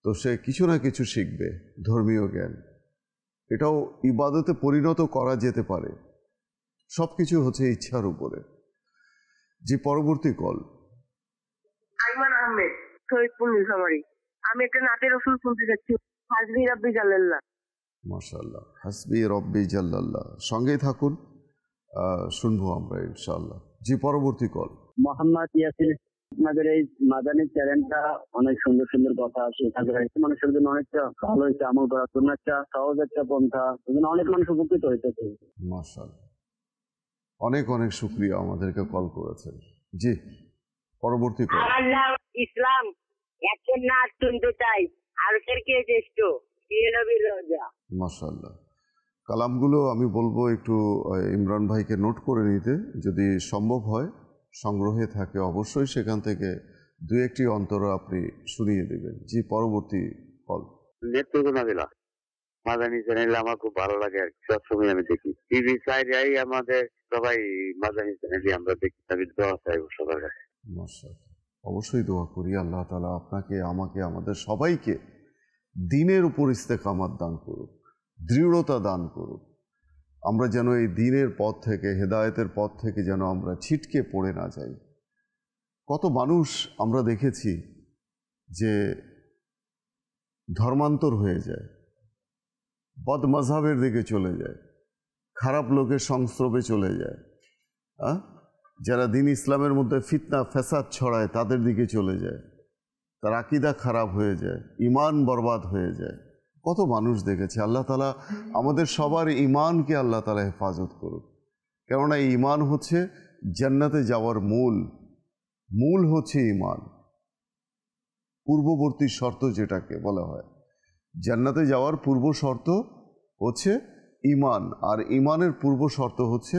তার মনে একটা শান্তি, একটা প্রশান্তি, একটা শান্তি কাজ করে। তো সে কিছু না কিছু শিখবে, ধর্মীয় জ্ঞান। এটাও ইবাদতে পরিণত করা যেতে পারে। সব কিছু হচ্ছে ইচ্ছার উপরে। যে পরবর্তী কল। আইমান আহমেদ, শহীদপুর নীলফামারী। আমি একটা নাতে রসুল শুনতে চাচ্ছি, হাসবি রাব্বি জাল্লাল্লাহ। মাশাআল্লাহ, হাসবি রব্বি জাল্লাল্লাহ। সঙ্গেই থাকুন, শুনবো আমরা ইনশাআল্লাহ। জি, পরবর্তী কল। মোহাম্মদ ইয়াসিন, আপনাদের এই মাদানী চ্যানেলটা অনেক সুন্দর সুন্দর কথা শেখাতে হয়েছে, মানুষের জন্য অনেকটা ভালো হয়েছে, আমল করার জন্য একটা সহজ একটা পন্থা, অনেক মানুষ উপকৃত হইতেছে। মাশাআল্লাহ, অনেক অনেক শুকরিয়া আমাদেরকে কল করেছেন। জি, পরবর্তী কল। আমার নাম ইসলাম, একটা নাচ শুনতে চাই, আরশের কে জ্যেষ্ঠ, প্রিয় নবীর রোজা। মাশাআল্লাহ, কালামগুলো আমি বলবো একটু ইমরান ভাইকে নোট করে নিতে, যদি সম্ভব হয়, সংগ্রহে থাকে অবশ্যই সেখান থেকে দু একটি অন্তর আপনি শুনিয়ে দেবেন। জি, পরবর্তী কল। নেত্রকোনা মাদানী চ্যানেল আমার খুব ভালো লাগে আর কি, সবসময় আমি দেখি। টিভি সাইডে আমাদের সবাই মাদানী চ্যানেলই আমরা দেখি, আমি দোয়া চাইব সবার কাছে। মাশাআল্লাহ, অবশ্যই দোয়া করি আল্লাহ তাআলা আপনাকে, আমাকে, আমাদের সবাইকে দ্বীনের উপর ইস্তেকামাত দান করুক, দৃঢ়তা দান করুক। আমরা যেন এই দ্বীনের পথ থেকে, হেদায়েতের পথ থেকে যেন আমরা ছিটকে পড়ে না যাই। কত মানুষ আমরা দেখেছি যে ধর্মান্তর হয়ে যায়, বদ মাযহাবের দিকে চলে যায়, খারাপ লোকের সংস্রবে চলে যায়, যারা দ্বীন ইসলামের মধ্যে ফিতনা ফ্যাসাদ ছড়ায় তাদের দিকে চলে যায়, তার আকীদা খারাপ হয়ে যায়, ঈমান বরবাদ হয়ে যায়। কত মানুষ দেখেছে। আল্লাহ তাআলা আমাদের সবার ঈমানকে আল্লাহ তাআলা হেফাজত করুক, কেননা এই ঈমান হচ্ছে জান্নাতে যাওয়ার মূল হচ্ছে ঈমান। পূর্ববর্তী শর্ত যেটাকে বলা হয়, জান্নাতে যাওয়ার পূর্ব শর্ত হচ্ছে ঈমান, আর ঈমানের পূর্ব শর্ত হচ্ছে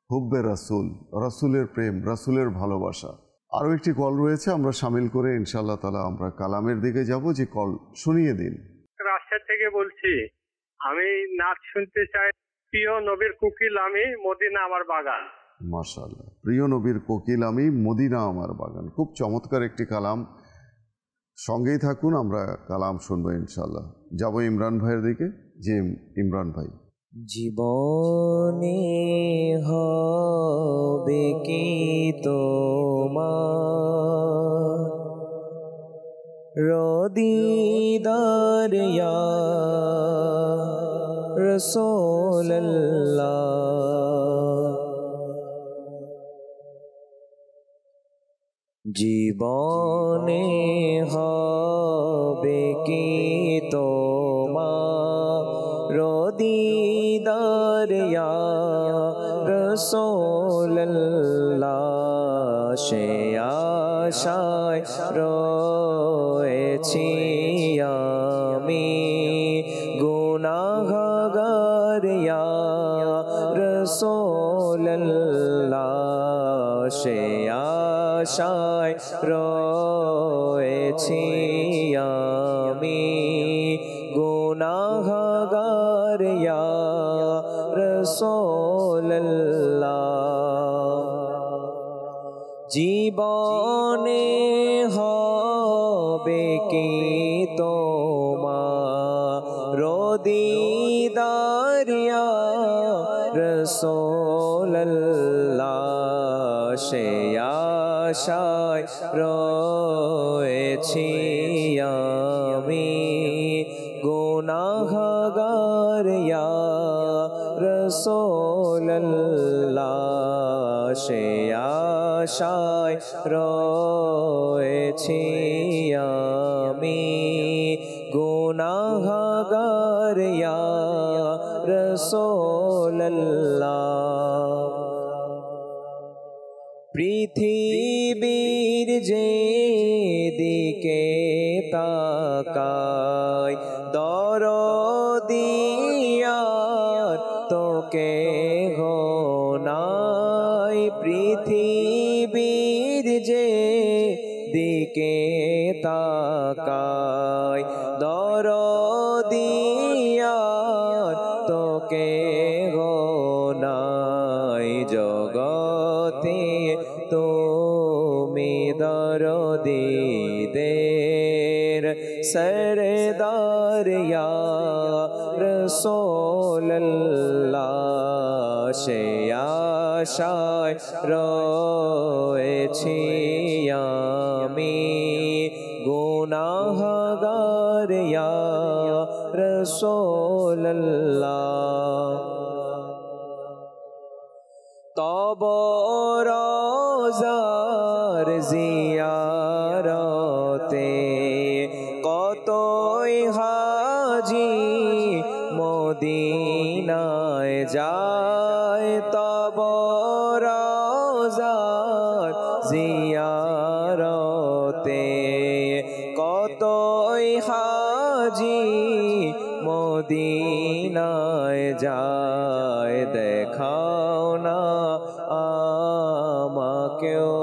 হুব্বে রাসূল, রাসূলের প্রেম, রাসূলের ভালোবাসা। আরও একটি কল রয়েছে, আমরা শামিল করে ইনশাআল্লাহ তাআলা আমরা কালামের দিকে যাব। যে কল শুনিয়ে দিন। রাজশাহী থেকে বলছি, আমি নাচ শুনতে চাই, প্রিয় নবীর কোকিল আমি, মদিনা আমার বাগান। মাশাআল্লাহ, প্রিয় নবীর কোকিল আমি, মদিনা আমার বাগান। খুব চমৎকার একটি কালাম, সঙ্গেই থাকুন, আমরা কালাম শুনবো ইনশাআল্লাহ। যাব ইমরান ভাইয়ের দিকে। যে ইমরান ভাই। জীবনে হবে কি তোমার রদিদার ইয়া রাসূলুল্লাহ, জীবনে হবে কি তোমার রদিদার ইয়া রাসূলুল্লাহ, সে আশায় রয়েছি আমি, গুনাহগার ইয়া রাসূলুল্লাহ, সে আশায় রয়েছি আমি, গুনাহগার ইয়া রাসূলুল্লাহ। জীবনে হবে কি তোমার দিদার ইয়া রাসূলুল্লাহ, সে আশায় রয়েছি আমি, গুনাহগার ইয়া রাসূলুল্লাহ, সে আশায় রয়েছি আমি, গুনাহগার ইয়া রাসূলুল্লাহ। পৃথিবীর যে দিকে তাকাই দরদিয়ার তোকে নাই, পৃথিবীর যে দিকে তাকাই দরদিয়ার তোকে নাই, জগতে তুমি দরদিদের सरदार या रसूल अल्लाह সে আশায় রয়েছি আমি গুনাহগার ইয়া রাসূলুল্লাহ তব রোজার জিয়ারতে কতই হাজি মদিনায় যায় তব রোজার জিয়ারতে কতই হাজি মদিনায় যায় দেখাও না আমাকেও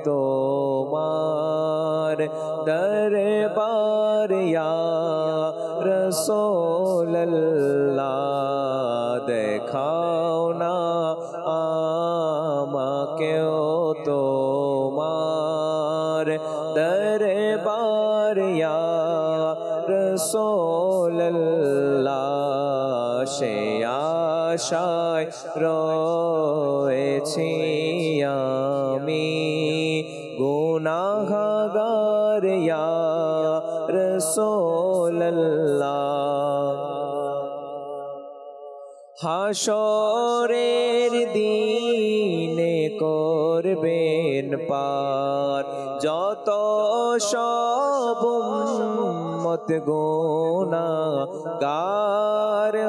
তোমার দরবার ইয়া রাসূলুল্লাহ দেখাও না আমাকেও তোমার দরবার ইয়া রাসূলুল্লাহ সে আশায় রয়েছি আমি গুনাহগার ইয়া রাসূলুল্লাহ হাশরের দিনে করবেন পার যত সব উম্মত গুনাহগার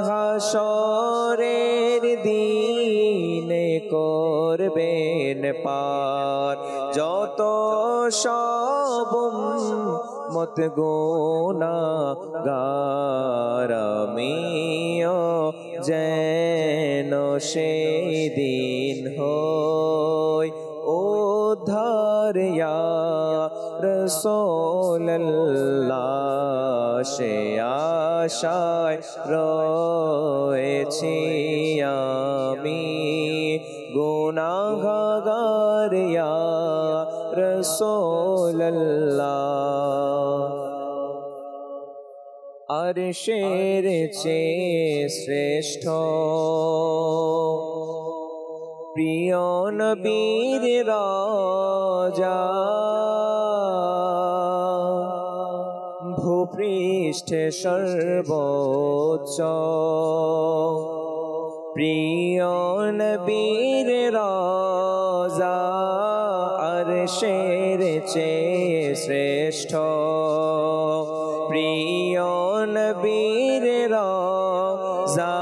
হাশরের দিনে করবেন পার যত সব উম্মত গুনাহগার আমিও যেন সেদিন হই উদ্ধার ইয়া রাসূলুল্লাহ সে আশায় রয়েছি আমি গুনাহগার ইয়া রাসূলুল্লাহ আরশের চেয়ে শ্রেষ্ঠ প্রিয় নবীর রাজা ভূপৃষ্ঠে সর্বোচ্চ প্রিয় নবীর রাজা আরশের চেয়ে শ্রেষ্ঠ প্রিয় নবীর রাজা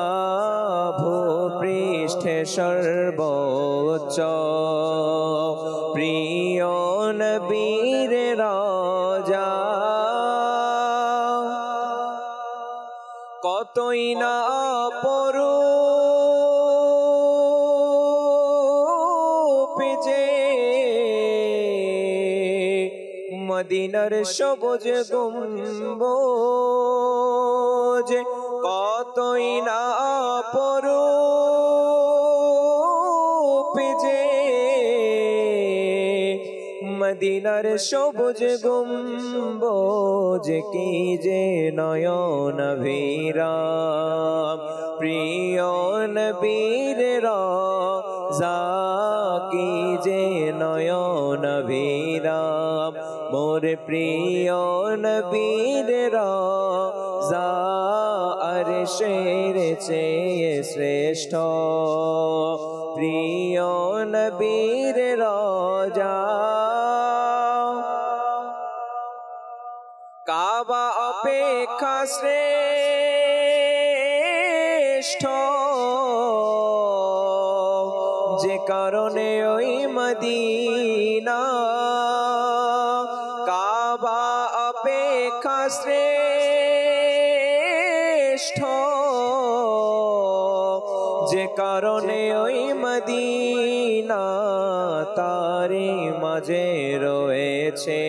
ভূপৃষ্ঠে সর্বোচ্চ প্রিয় নবীর রাজা কতই না পরু যে মদিনার সবুজ গম্বুজ কতই না পরু যে মদিনার সবুজ গম্বুজ কি যে নয়ন ভিরাম প্রিয় নবীর রাজা কি যে নয়ন ভিরাম মোর প্রিয় নবীর রাজা আরশের চেয়ে শ্রেষ্ঠ প্রিয় নবীর রাজা কাবা অপেক্ষা শ্রেষ্ঠ যে কারণে ওই মদিনা কাবা অপেক্ষা শ্রেষ্ঠ যে কারণে ওই মদিনা তারি মাঝে রয়েছে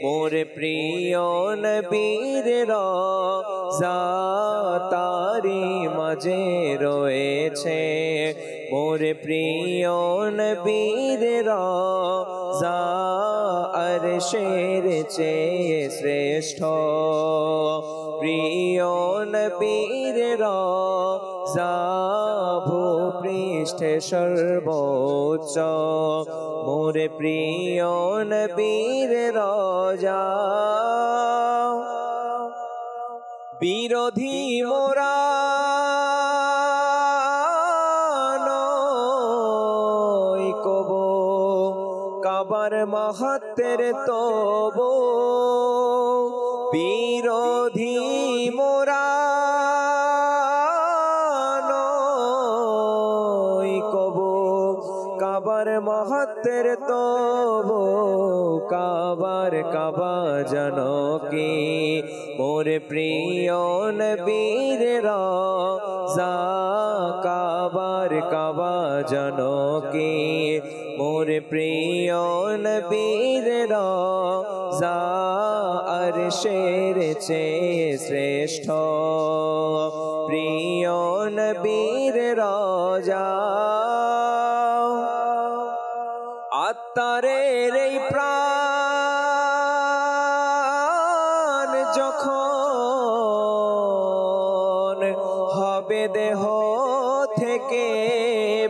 মোর প্রিয় নবীর রাজা তারি মাঝে রয়েছে মোর প্রিয় নবীর রাজা আরশের চেয়ে শ্রেষ্ঠ প্রিয় নবীর রওজা ভূপৃষ্ঠে সর্বোচ্চ মোর প্রিয় নবীর রওজা বিরোধী মোরা কাবার মাহাত্মের তবু বিরোধী মোরা কবু কাবার মাহাত্মের তবু কাবার কাবা জানো কি মোর প্রিয় নবীর রওজা কাবার কাবা জানো কি মোর প্রিয় নবীর রওজা আরশের চেয়ে শ্রেষ্ঠ প্রিয় নবীর রওজা আত্মারের এই প্রাণ যখন হবে দেহ থেকে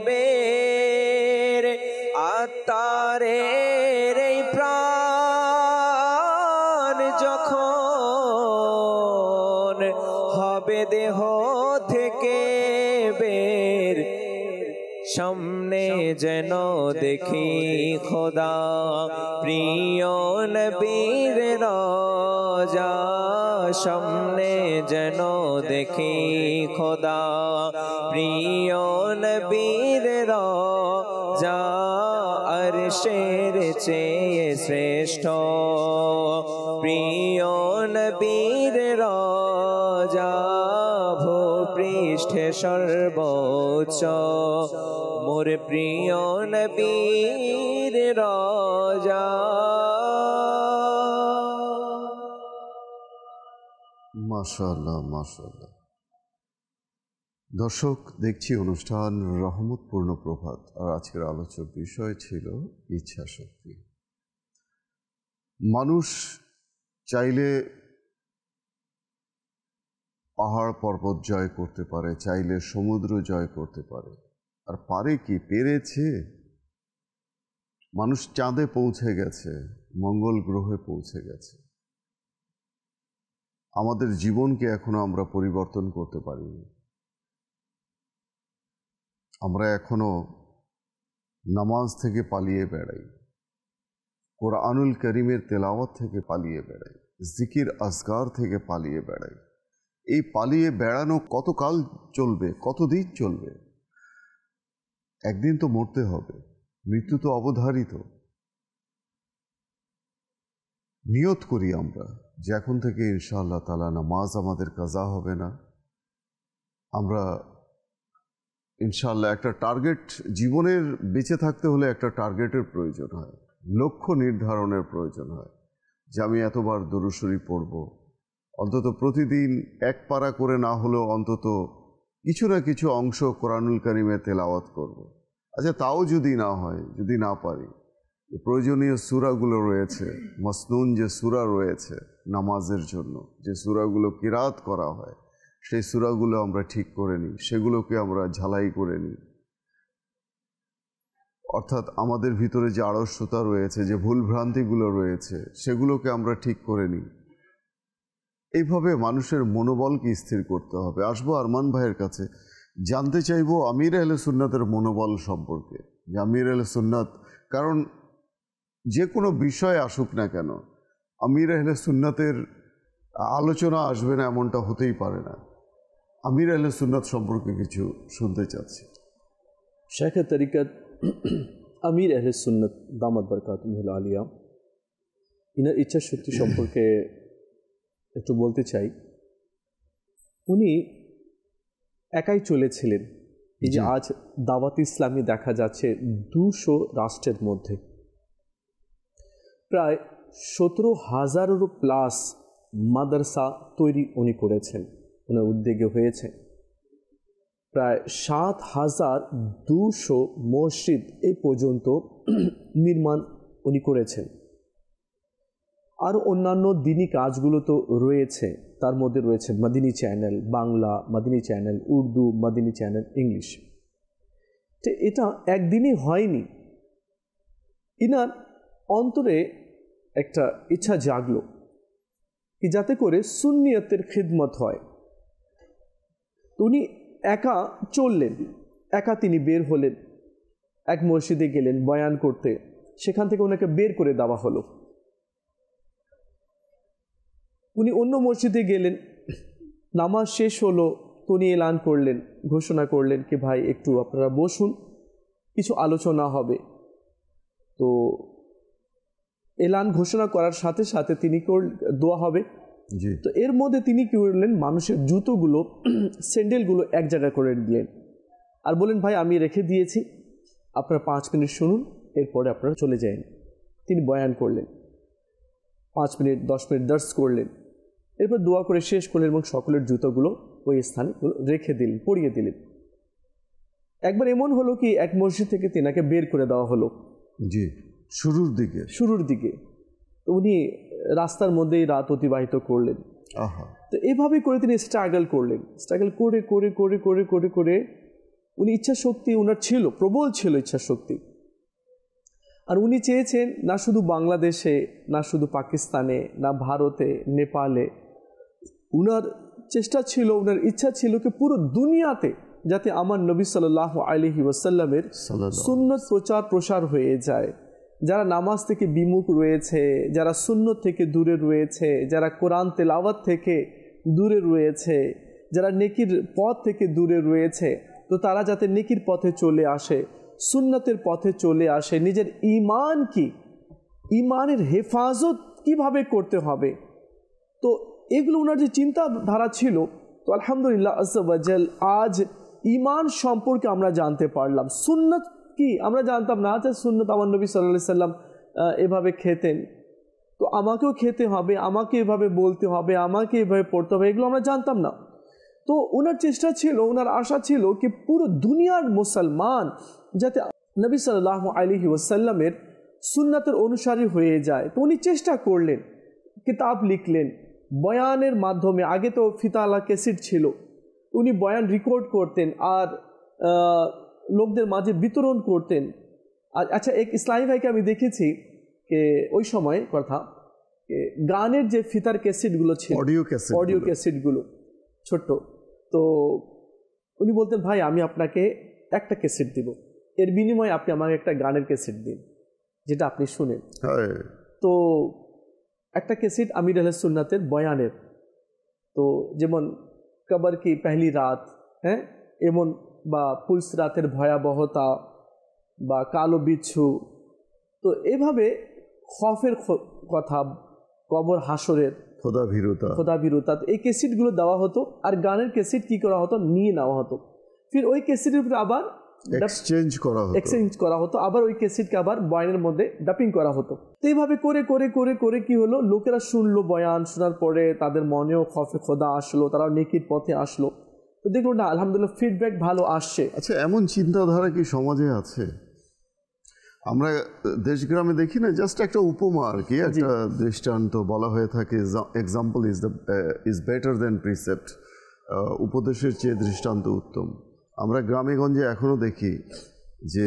বের আত্মারের এই প্রাণ যখন হবে দেহ থেকে বের সামনে যেন দেখি খোদা প্রিয় নবীর রওজা সামনে যেন দেখি খোদা প্রিয় নবীর রওজা আরশের চেয়ে শ্রেষ্ঠ প্রিয় নবীর রওজা ভূপৃষ্ঠে সর্বোচ্চ মোর প্রিয় নবীর রওজা মাশাআল্লাহ মাশাআল্লাহ। দর্শক, দেখছি অনুষ্ঠান রহমতপূর্ণ প্রভাত, আর আজকের আলোচ্য বিষয় ছিল ইচ্ছা শক্তি। মানুষ চাইলে পাহাড় পর্বত জয় করতে পারে, চাইলে সমুদ্র জয় করতে পারে, আর পারে কি? পেরেছে। মানুষ চাঁদে পৌঁছে গেছে, মঙ্গল গ্রহে পৌঁছে গেছে। আমাদের জীবনকে এখনো আমরা পরিবর্তন করতে পারিনি। আমরা এখনো নামাজ থেকে পালিয়ে বেড়াই, কোরআনুল করিমের তেলাওয়াত থেকে পালিয়ে বেড়াই, জিকির আজকার থেকে পালিয়ে বেড়াই। এই পালিয়ে বেড়ানো কতকাল চলবে? কতদিন চলবে? একদিন তো মরতে হবে, মৃত্যু তো অবধারিত। নিয়ত করি আমরা যে এখন থেকে ইনশাআল্লাহ তাআলা নামাজ আমাদের কাজা হবে না। আমরা ইনশাআল্লাহ একটা টার্গেট, জীবনের বেঁচে থাকতে হলে একটা টার্গেটের প্রয়োজন হয়, লক্ষ্য নির্ধারণের প্রয়োজন হয় যে আমি এতবার দরুদ শরীফ পড়ব, অন্তত প্রতিদিন এক পারা করে না হলেও অন্তত কিছু না কিছু অংশ কোরআনুল কারীমে তেলাওয়াত করব। আচ্ছা, তাও যদি না হয়, যদি না পারি, প্রয়োজনীয় সূরাগুলো রয়েছে, মাসনুন যে সূরা রয়েছে নামাজের জন্য, যে সূরাগুলো কিরাত করা হয়, সেই সূরাগুলো আমরা ঠিক করে নিই, সেগুলোকে আমরা ঝালাই করে নিই। অর্থাৎ আমাদের ভিতরে যে আড়স্যতা রয়েছে, যে ভুলভ্রান্তিগুলো রয়েছে, সেগুলোকে আমরা ঠিক করে নিই। এইভাবে মানুষের মনোবলকে স্থির করতে হবে। আসবো আরমান ভাইয়ের কাছে, জানতে চাইবো আমির আহলে সুন্নাতের মনোবল সম্পর্কে। যে আমির আহলে সুন্নাত, কারণ যে কোনো বিষয় আসুক না কেন, আমির আহলে সুন্নাতের আলোচনা আসবে না এমনটা হতেই পারে না। আমির আহলে সুন্নাত সম্পর্কে কিছু শুনতে চাচ্ছি। শেখ তরিকত আমির আহলে সুন্নাত দামাত বরকাতুহুল আলিয়া, ইনার ইচ্ছা শক্তি সম্পর্কে একটু বলতে চাই। উনি একাই চলেছিলেন। এই যে আজ দাওয়াত ইসলামী দেখা যাচ্ছে 200 রাষ্ট্রের মধ্যে, প্রায় 17,000-এরও প্লাস মাদ্রাসা তৈরি উনি করেছেন, ওনার উদ্যোগে হয়েছে। প্রায় 7,200 মসজিদ এই পর্যন্ত নির্মাণ উনি করেছেন। আর অন্যান্য দিনী কাজগুলো তো রয়েছে, তার মধ্যে রয়েছে Madani channel Bangla, Madani channel Urdu, Madani channel English. তো এটা একদিনই হয়নি, ইনার অন্তরে একটা ইচ্ছা জাগলো কি যাতে করে সুন্নিয়তের খিদমত হয়। তো উনি একা চললেন, একা তিনি বের হলেন, এক মসজিদে গেলেন বয়ান করতে, সেখান থেকে ওনাকে বের করে দেওয়া হলো। উনি অন্য মসজিদে গেলেন, নামাজ শেষ হলো, তো উনি এলান করলেন, ঘোষণা করলেন কি ভাই একটু আপনারা বসুন, কিছু আলোচনা হবে। তো এলান ঘোষণা করার সাথে সাথে তিনি দোয়া হবে। তো এর মধ্যে তিনি কি করলেন, মানুষের জুতোগুলো স্যান্ডেলগুলো এক জায়গায় করে দিলেন আর বলেন ভাই আমি রেখে দিয়েছি, আপনারা 5 মিনিট শুনুন, এরপরে আপনারা চলে যান। তিনি বয়ান করলেন, 5 মিনিট 10 মিনিট দর্শ করলেন, এরপর দোয়া করে শেষ করলেন এবং সকলের জুতোগুলো ওই স্থানে রেখে দিলেন, পরিয়ে দিলেন। একবার এমন হলো কি এক মসজিদ থেকে তিনাকে বের করে দেওয়া হলো, জি শুরুর দিকে। তো উনি রাস্তার মধ্যেই রাত অতিবাহিত করলেন। তো এভাবে করে তিনি স্ট্রাগল করলেন, স্ট্রাগল করে করে করে করে করে করে উনি ইচ্ছা শক্তি ওনার ছিল, প্রবল ছিল ইচ্ছা শক্তি। আর উনি চেয়েছেন না শুধু বাংলাদেশে, না শুধু পাকিস্তানে, না ভারতে, নেপালে, উনার চেষ্টা ছিল, উনার ইচ্ছা ছিল কি পুরো দুনিয়াতে যাতে আমার নবী সাল্লাল্লাহু আলাইহি ওয়াসাল্লামের সুন্নত প্রচার প্রসার হয়ে যায়। যারা নামাজ থেকে বিমুখ রয়েছে, যারা সুন্নত থেকে দূরে রয়েছে, যারা কোরআন তেলাওয়াত থেকে দূরে রয়েছে, যারা নেকির পথ থেকে দূরে রয়েছে, তো তারা যাতে নেকির পথে চলে আসে, সুন্নতের পথে চলে আসে। নিজের ঈমান কি, ঈমানের হেফাজত কিভাবে করতে হবে, তো এগুলো ওনার যে চিন্তাধারা ছিল। তো আলহামদুলিল্লাহ আজ্জা ওয়াজাল আজ ঈমান সম্পর্কে আমরা জানতে পারলাম। সুন্নত কি আমরা জানতাম না, যে সুন্নত আমার নবী সাল্লাল্লাহু আলাইহি সাল্লাম এভাবে খেতেন, তো আমাকেও খেতে হবে, আমাকে এভাবে বলতে হবে, আমাকে এভাবে পড়তে হবে, এগুলো আমরা জানতাম না। তো ওনার চেষ্টা ছিল, ওনার আশা ছিল কি পুরো দুনিয়ার মুসলমান যাতে নবী সাল্লাল্লাহু আলাইহি ওয়াসাল্লামের সুন্নাতের অনুসারী হয়ে যায়। তো উনি চেষ্টা করলেন, কিতাব লিখলেন, বয়ানের মাধ্যমে, আগে তো ফিতালা ক্যাসেট ছিল, উনি বয়ান রেকর্ড করতেন আর লোকদের মাঝে বিতরণ করতেন। আর আচ্ছা, এক ইসলামী ভাইকে আমি দেখেছি যে ওই সময় কথা গানের যে ফিতার ক্যাসেটগুলো ছিল, অডিও ক্যাসেটগুলো ছোট্ট, তো উনি বলতেন ভাই আমি আপনাকে একটা ক্যাসেট দিব, এর বিনিময়ে আপনি আমাকে একটা গানের ক্যাসেট দিন যেটা আপনি শুনেন। তো একটা ক্যাসেট আমির আহলে সুন্নাতের বয়ানের, তো যেমন কবর কি পহলি রাত, হ্যাঁ এমন, বা পুলস রাতের ভয়াবহতা, বা কালো বিচ্ছু, তো এভাবে খফের কথা, কবর হাসরের খোদা ভীরুতা, এই ক্যাসেটগুলো দেওয়া হতো। আর গানের ক্যাসেট কি করা হতো, নিয়ে নেওয়া হতো, ফির ওই ক্যাসেটের উপরে আবার এক্সচেঞ্জ করা হতো, আবার ওই ক্যাসেটকে আবার বয়ানের মধ্যে ডাপিং করা হতো। তো এইভাবে করে করে করে করে কি হলো, লোকেরা শুনলো, বয়ান শোনার পরে তাদের মনেও খফে খোদা আসলো, তারাও নেকির পথে আসলো। তো দেখলো না আলহামদুলিল্লাহ ফিডব্যাক ভালো আসছে। আচ্ছা, এমন চিন্তাধারা কি সমাজে আছে? আমরা দেশগ্রামে দেখি না, জাস্ট একটা উপমা আর কি, একটা দৃষ্টান্ত বলা হয়ে থাকে, example is better than precept, উপদেশের চেয়ে দৃষ্টান্ত উত্তম। আমরা গ্রামে গঞ্জে এখনো দেখি যে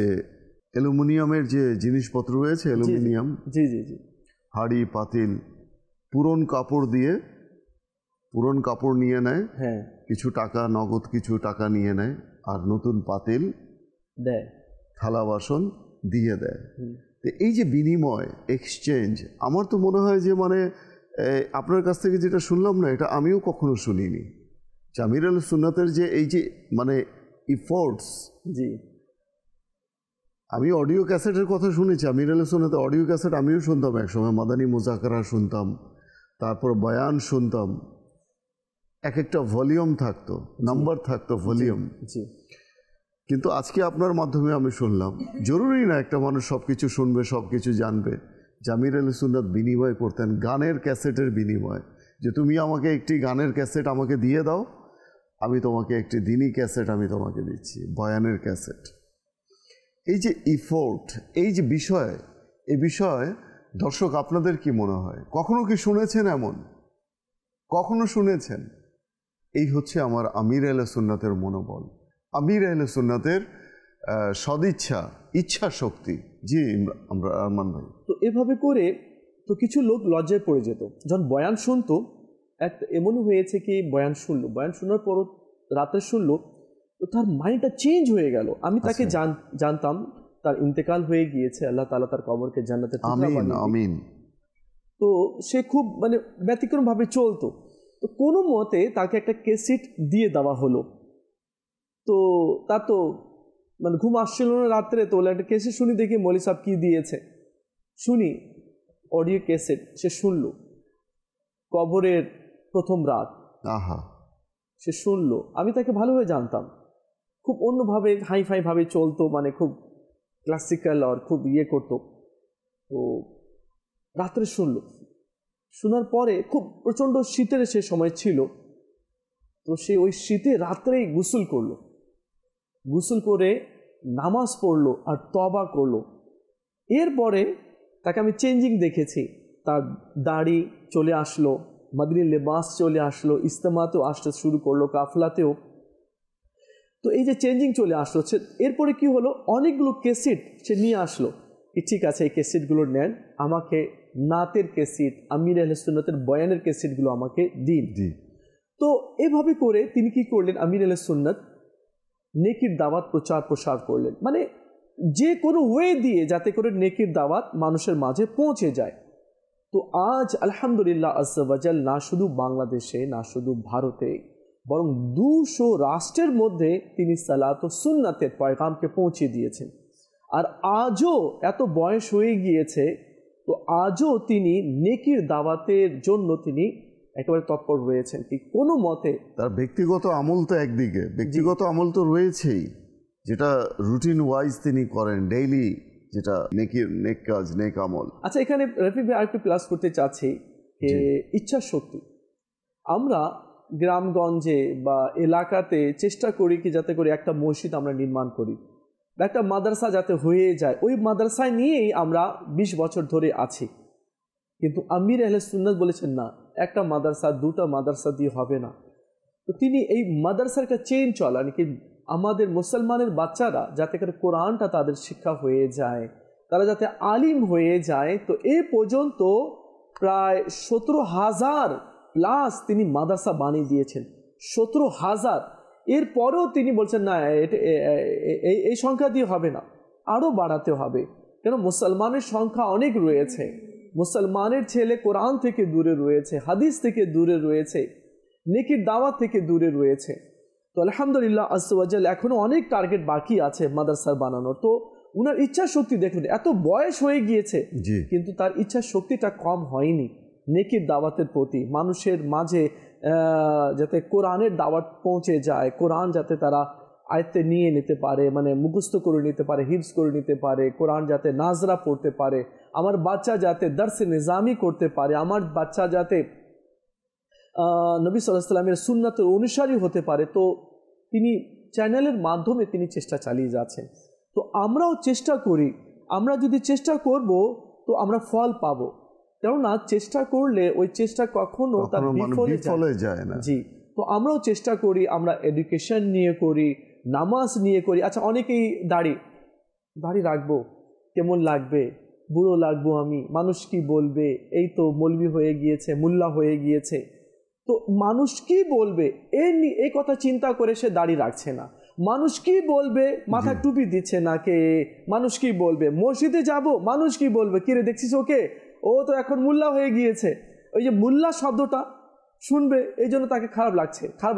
অ্যালুমিনিয়ামের যে জিনিসপত্র রয়েছে, অ্যালুমিনিয়াম হাঁড়ি পাতিল, পুরন কাপড় নিয়ে নেয়, কিছু টাকা নগদ, কিছু টাকা নিয়ে নেয়, আর নতুন পাতিল দেয়, থালা বাসন দিয়ে দেয়। তো এই যে বিনিময়, এক্সচেঞ্জ, আমার তো মনে হয় যে মানে আপনার কাছ থেকে যেটা শুনলাম না, এটা আমিও কখনো শুনিনি। আমির আহলে সুন্নাতের যে এই যে মানে ইফোর্টস, আমি অডিও ক্যাসেটের কথা শুনেছি, আমির আহলে সুন্নাতের অডিও ক্যাসেট আমিও শুনতাম একসময়, মাদানী মুজাকারা শুনতাম, তারপর বয়ান শুনতাম, এক একটা ভলিউম থাকতো, নাম্বার থাকতো, ভলিউম। কিন্তু আজকে আপনার মাধ্যমে আমি শুনলাম, জরুরি না একটা মানুষ সব কিছু শুনবে, সব কিছু জানবে। আমির আহলে সুন্নাত বিনিময় করতেন গানের ক্যাসেটের বিনিময়, যে তুমি আমাকে একটি গানের ক্যাসেট আমাকে দিয়ে দাও, আমি তোমাকে একটি দিনী ক্যাসেট আমি তোমাকে দিচ্ছি, বয়ানের ক্যাসেট। এই যে ইফোর্ট, এই যে বিষয়, এই বিষয় দর্শক, আপনাদের কি মনে হয়, কখনো কি শুনেছেন এমন? কখনো শুনেছেন? এই হচ্ছে আমার আমির আহলে সুন্নাতের মনোবল, আমির আহলে সুন্নাতের সদিচ্ছা, ইচ্ছা শক্তি। জি আমরা আরমান ভাই। তো এভাবে করে তো কিছু লোক লজ্জায় পড়ে যেত যখন বয়ান শুনতো। এমনও হয়েছে কি বয়ান শোনার পর রাতে শুনলো, তো তার মাইন্ডটা চেঞ্জ হয়ে গেল। আমি তাকে জানতাম, তার ইন্তেকাল হয়ে গিয়েছে, আল্লাহ তাআলা তার কবরকে জান্নাতের টুকরা বানিয়ে দিন। আমিন। তো সে খুব ব্যতিক্রম ভাবে চলতো। তো কোনো মতে তাকে একটা ক্যাসেট দিয়ে দেওয়া হলো। তো তার তো ঘুম আসছিল না রাত্রে, তো একটা ক্যাসেট শুনি, দেখি মৌলী সাহেব কি দিয়েছে, শুনি অডিও ক্যাসেট। সে শুনলো কবরের প্রথম রাত, সে শুনলো। আমি তাকে ভালোভাবে জানতাম, খুব অন্যভাবে হাইফাই ভাবে চলতো, খুব ক্লাসিক্যাল আর খুব করতো। তো রাত্রে শুনলো, শোনার পরে খুব প্রচণ্ড শীতের সে সময় ছিল। তো সে ওই শীতে রাত্রেই গোসল করলো, গোসল করে নামাজ পড়লো আর তওবা করলো। এরপরে তাকে আমি চেঞ্জিং দেখেছি, তার দাড়ি চলে আসলো, মাদনী লেবাস চলে আসলো, ইস্তেমাতেও আসতে শুরু করলো, কাফলাতেও। তো এই যে চেঞ্জিং চলে আসলো, এরপরে কি হলো, অনেকগুলো ক্যাসেট সে নিয়ে আসলো। ঠিক আছে, এই ক্যাসেটগুলো নেন, আমাকে নাতের ক্যাসেট, আমির আহলে সুন্নাতের বয়ানের ক্যাসেটগুলো আমাকে দিন। তো এভাবে করে তিনি কি করলেন, আমির আহলে সুন্নাত নেকির দাওয়াত প্রচার প্রসার করলেন, যে কোনো ওয়ে দিয়ে যাতে করে নেকির দাওয়াত মানুষের মাঝে পৌঁছে যায়। তো আজ আলহামদুলিল্লাহ আজ্জা ওয়া জাল, না শুধু বাংলাদেশে, না শুধু ভারতে, বরং 200 রাষ্ট্রের মধ্যে তিনি সালাত ও সুন্নাতের পয়গামকে পৌঁছে দিয়েছেন। আর আজও এত বয়স হয়ে গিয়েছে, তো আজও তিনি নেকির দাওয়াতের জন্য তিনি একেবারে তৎপর রয়েছেন। কি কোনো মতে তার ব্যক্তিগত আমল তো একদিকে, ব্যক্তিগত আমল তো রয়েছেই, যেটা রুটিন ওয়াইজ তিনি করেন ডেইলি, যেটা নেক কাজ, নেক আমল। আচ্ছা, এখানে রফিক ভাই আরেকটু প্লাস করতে চাচ্ছি যে ইচ্ছা শক্তি। আমরা গ্রামগঞ্জে বা এলাকাতে চেষ্টা করি কি যাতে করে একটা মসজিদ আমরা নির্মাণ করি, বা একটা মাদ্রাসা যাতে হয়ে যায়, ওই মাদ্রাসায় নিয়েই আমরা 20 বছর ধরে আছি। কিন্তু আমির আহলে সুন্নাত বলেছেন না, একটা মাদ্রাসা, 2টা মাদ্রাসা দিয়ে হবে না। তো তিনি এই মাদ্রাসার একটা চেইন চলান, কি আমাদের মুসলমানের বাচ্চারা যাতে করে কোরআনটা তাদের শিক্ষা হয়ে যায়, তারা যাতে আলিম হয়ে যায়। তো এ পর্যন্ত প্রায় 17,000 প্লাস তিনি মাদ্রাসা বানিয়ে দিয়েছেন, 17,000। এরপরেও তিনি বলছেন না, এই সংখ্যা দিয়ে হবে না, আরও বাড়াতে হবে, কেন মুসলমানের সংখ্যা অনেক রয়েছে, মুসলমানের ছেলে কোরআন থেকে দূরে রয়েছে, হাদিস থেকে দূরে রয়েছে, নেকির দাওয়াত থেকে দূরে রয়েছে। তো আলহামদুলিল্লাহ আজ্জা ওয়া জাল, এখনও অনেক টার্গেট বাকি আছে মাদ্রাসার বানানোর। তো উনার ইচ্ছা শক্তি দেখুন, এত বয়স হয়ে গিয়েছে কিন্তু তার ইচ্ছা শক্তিটা কম হয়নি নেকির দাওয়াতের প্রতি, মানুষের মাঝে যাতে কোরআনের দাওয়াত পৌঁছে যায়, কোরআন যাতে তারা আয়ত্তে নিয়ে নিতে পারে, মুখস্থ করে নিতে পারে, হিফজ করে নিতে পারে, কোরআন যাতে নাজরা পড়তে পারে, আমার বাচ্চা যাতে দর্সে নিজামি করতে পারে, আমার বাচ্চা যাতে নবী সাল্লাল্লাহু আলাইহি ওয়াসাল্লামের সুন্নাতের অনুসারী হতে পারে। তো তিনি চ্যানেলের মাধ্যমে তিনি চেষ্টা চালিয়ে যাচ্ছেন। তো আমরাও চেষ্টা করি, আমরা যদি চেষ্টা করব তো আমরা ফল পাবো, কেননা চেষ্টা করলে ওই চেষ্টা কখনো তার বিফলে যায় না। জি, তো আমরাও চেষ্টা করি, আমরা এডুকেশন নিয়ে করি, নামাজ নিয়ে করি। আচ্ছা, অনেকেই দাড়ি রাখবো, কেমন লাগবে, বুড়ো লাগবো আমি, মানুষ কি বলবে, এই তো মৌলবি হয়ে গিয়েছে, মোল্লা হয়ে গিয়েছে, তো মানুষ কি বলবে এই কথা চিন্তা করে সে দাড়ি রাখছে না। মানুষ কি বলবে, মাথা টুপি দিচ্ছে না কে, মানুষ কি বলবে, মসজিদে যাব, মানুষ কি বলবে, কিরে দেখছিস ওকে, ও তো এখন মোল্লা হয়ে গিয়েছে, ওই যে মোল্লা শব্দটা শুনবে, এই জন্য তাকে খারাপ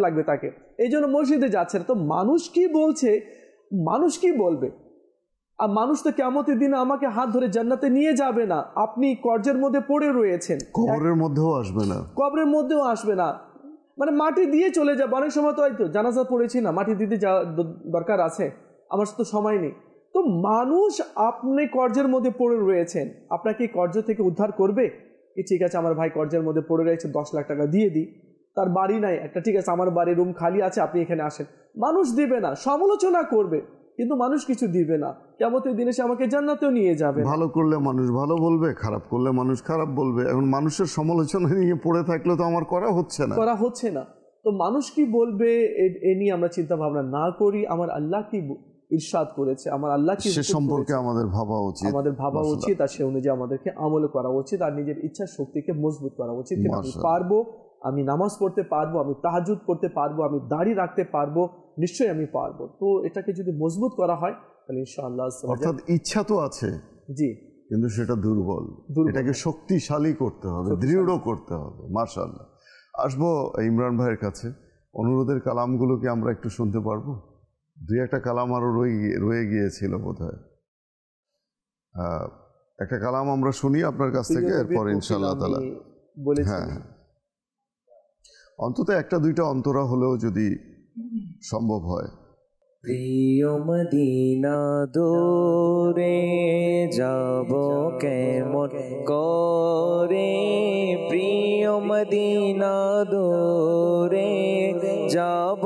লাগবে তাকে, এই জন্য মসজিদে যাচ্ছে না। তো মানুষ কি বলছে, মানুষ কি বলবে, আর মানুষ তো কিয়ামতের দিনে আমাকে হাত ধরে জান্নাতে নিয়ে যাবে না, আপনি কর্জের মধ্যে পড়ে রয়েছেন, কবরের মধ্যেও আসবে না, মাটি দিয়ে চলে যাবে। অনেক সময় তো হয়তো জানাজা পড়েছি না, মাটি দিতে যাওয়া দরকার আছে, আমার তো সময় নেই। তো মানুষ, আপনি কর্জের মধ্যে পড়ে রয়েছেন, আপনাকে কর্জ থেকে উদ্ধার করবে? ঠিক আছে, আমার ভাই কর্জের মধ্যে পড়ে রয়েছে, 10 লাখ টাকা দিয়ে দিই, তার বাড়ি নাই একটা, ঠিক আছে আমার বাড়ির রুম খালি আছে, আপনি এখানে আসেন, মানুষ দিবে না, সমালোচনা করবে। কিন্তু মানুষ কিছু দিবে না। কিয়ামতের দিনে সে আমাকে জান্নাতেও নিয়ে যাবে না। ভালো করলে মানুষ ভালো বলবে, খারাপ করলে মানুষ খারাপ বলবে। এখন মানুষের সমালোচনা নিয়ে পড়ে থাকলে তো আমার করা হচ্ছে না। তো মানুষ কি বলবে এ নিয়ে আমরা চিন্তা ভাবনা না করি। আমার আল্লাহ কি ইরশাদ করেছে, আমার আল্লাহ কি সে সম্পর্কে আমাদের ভাবা উচিত, আর সে অনুযায়ী আমাদেরকে আমল করা উচিত, আর নিজের ইচ্ছা শক্তিকে মজবুত করা উচিত। কিন্তু আমি পারবো, আমি নামাজ পড়তে পারবো, আমি তাহাজ্জুদ করতে পারবো, আমি দাড়ি রাখতে পারবো, নিশ্চয়ই আমি পারবো। তো এটাকে যদি মজবুত করা হয় তাহলে ইনশাআল্লাহ, অর্থাৎ ইচ্ছা তো আছে জি, কিন্তু সেটা দুর্বল। এটাকে শক্তিশালী করতে হবে, দৃঢ় করতে হবে। মাশাআল্লাহ। আসবো ইমরান ভাইয়ের কাছে। অনুরোধের কালামগুলোকে আমরা একটু শুনতে পারবো? দুই একটা কালাম আরও রয়ে গিয়েছিল বোধহয়। একটা কালাম আমরা শুনি আপনার কাছ থেকে, এরপর ইনশাআল্লাহ তাআলা হ্যাঁ, অন্তত একটা দুইটা অন্তরা হলেও যদি সম্ভব হয়। প্রিয় মদিনা দূরে যাব কেমন করে, প্রিয় মদিনা দূরে যাব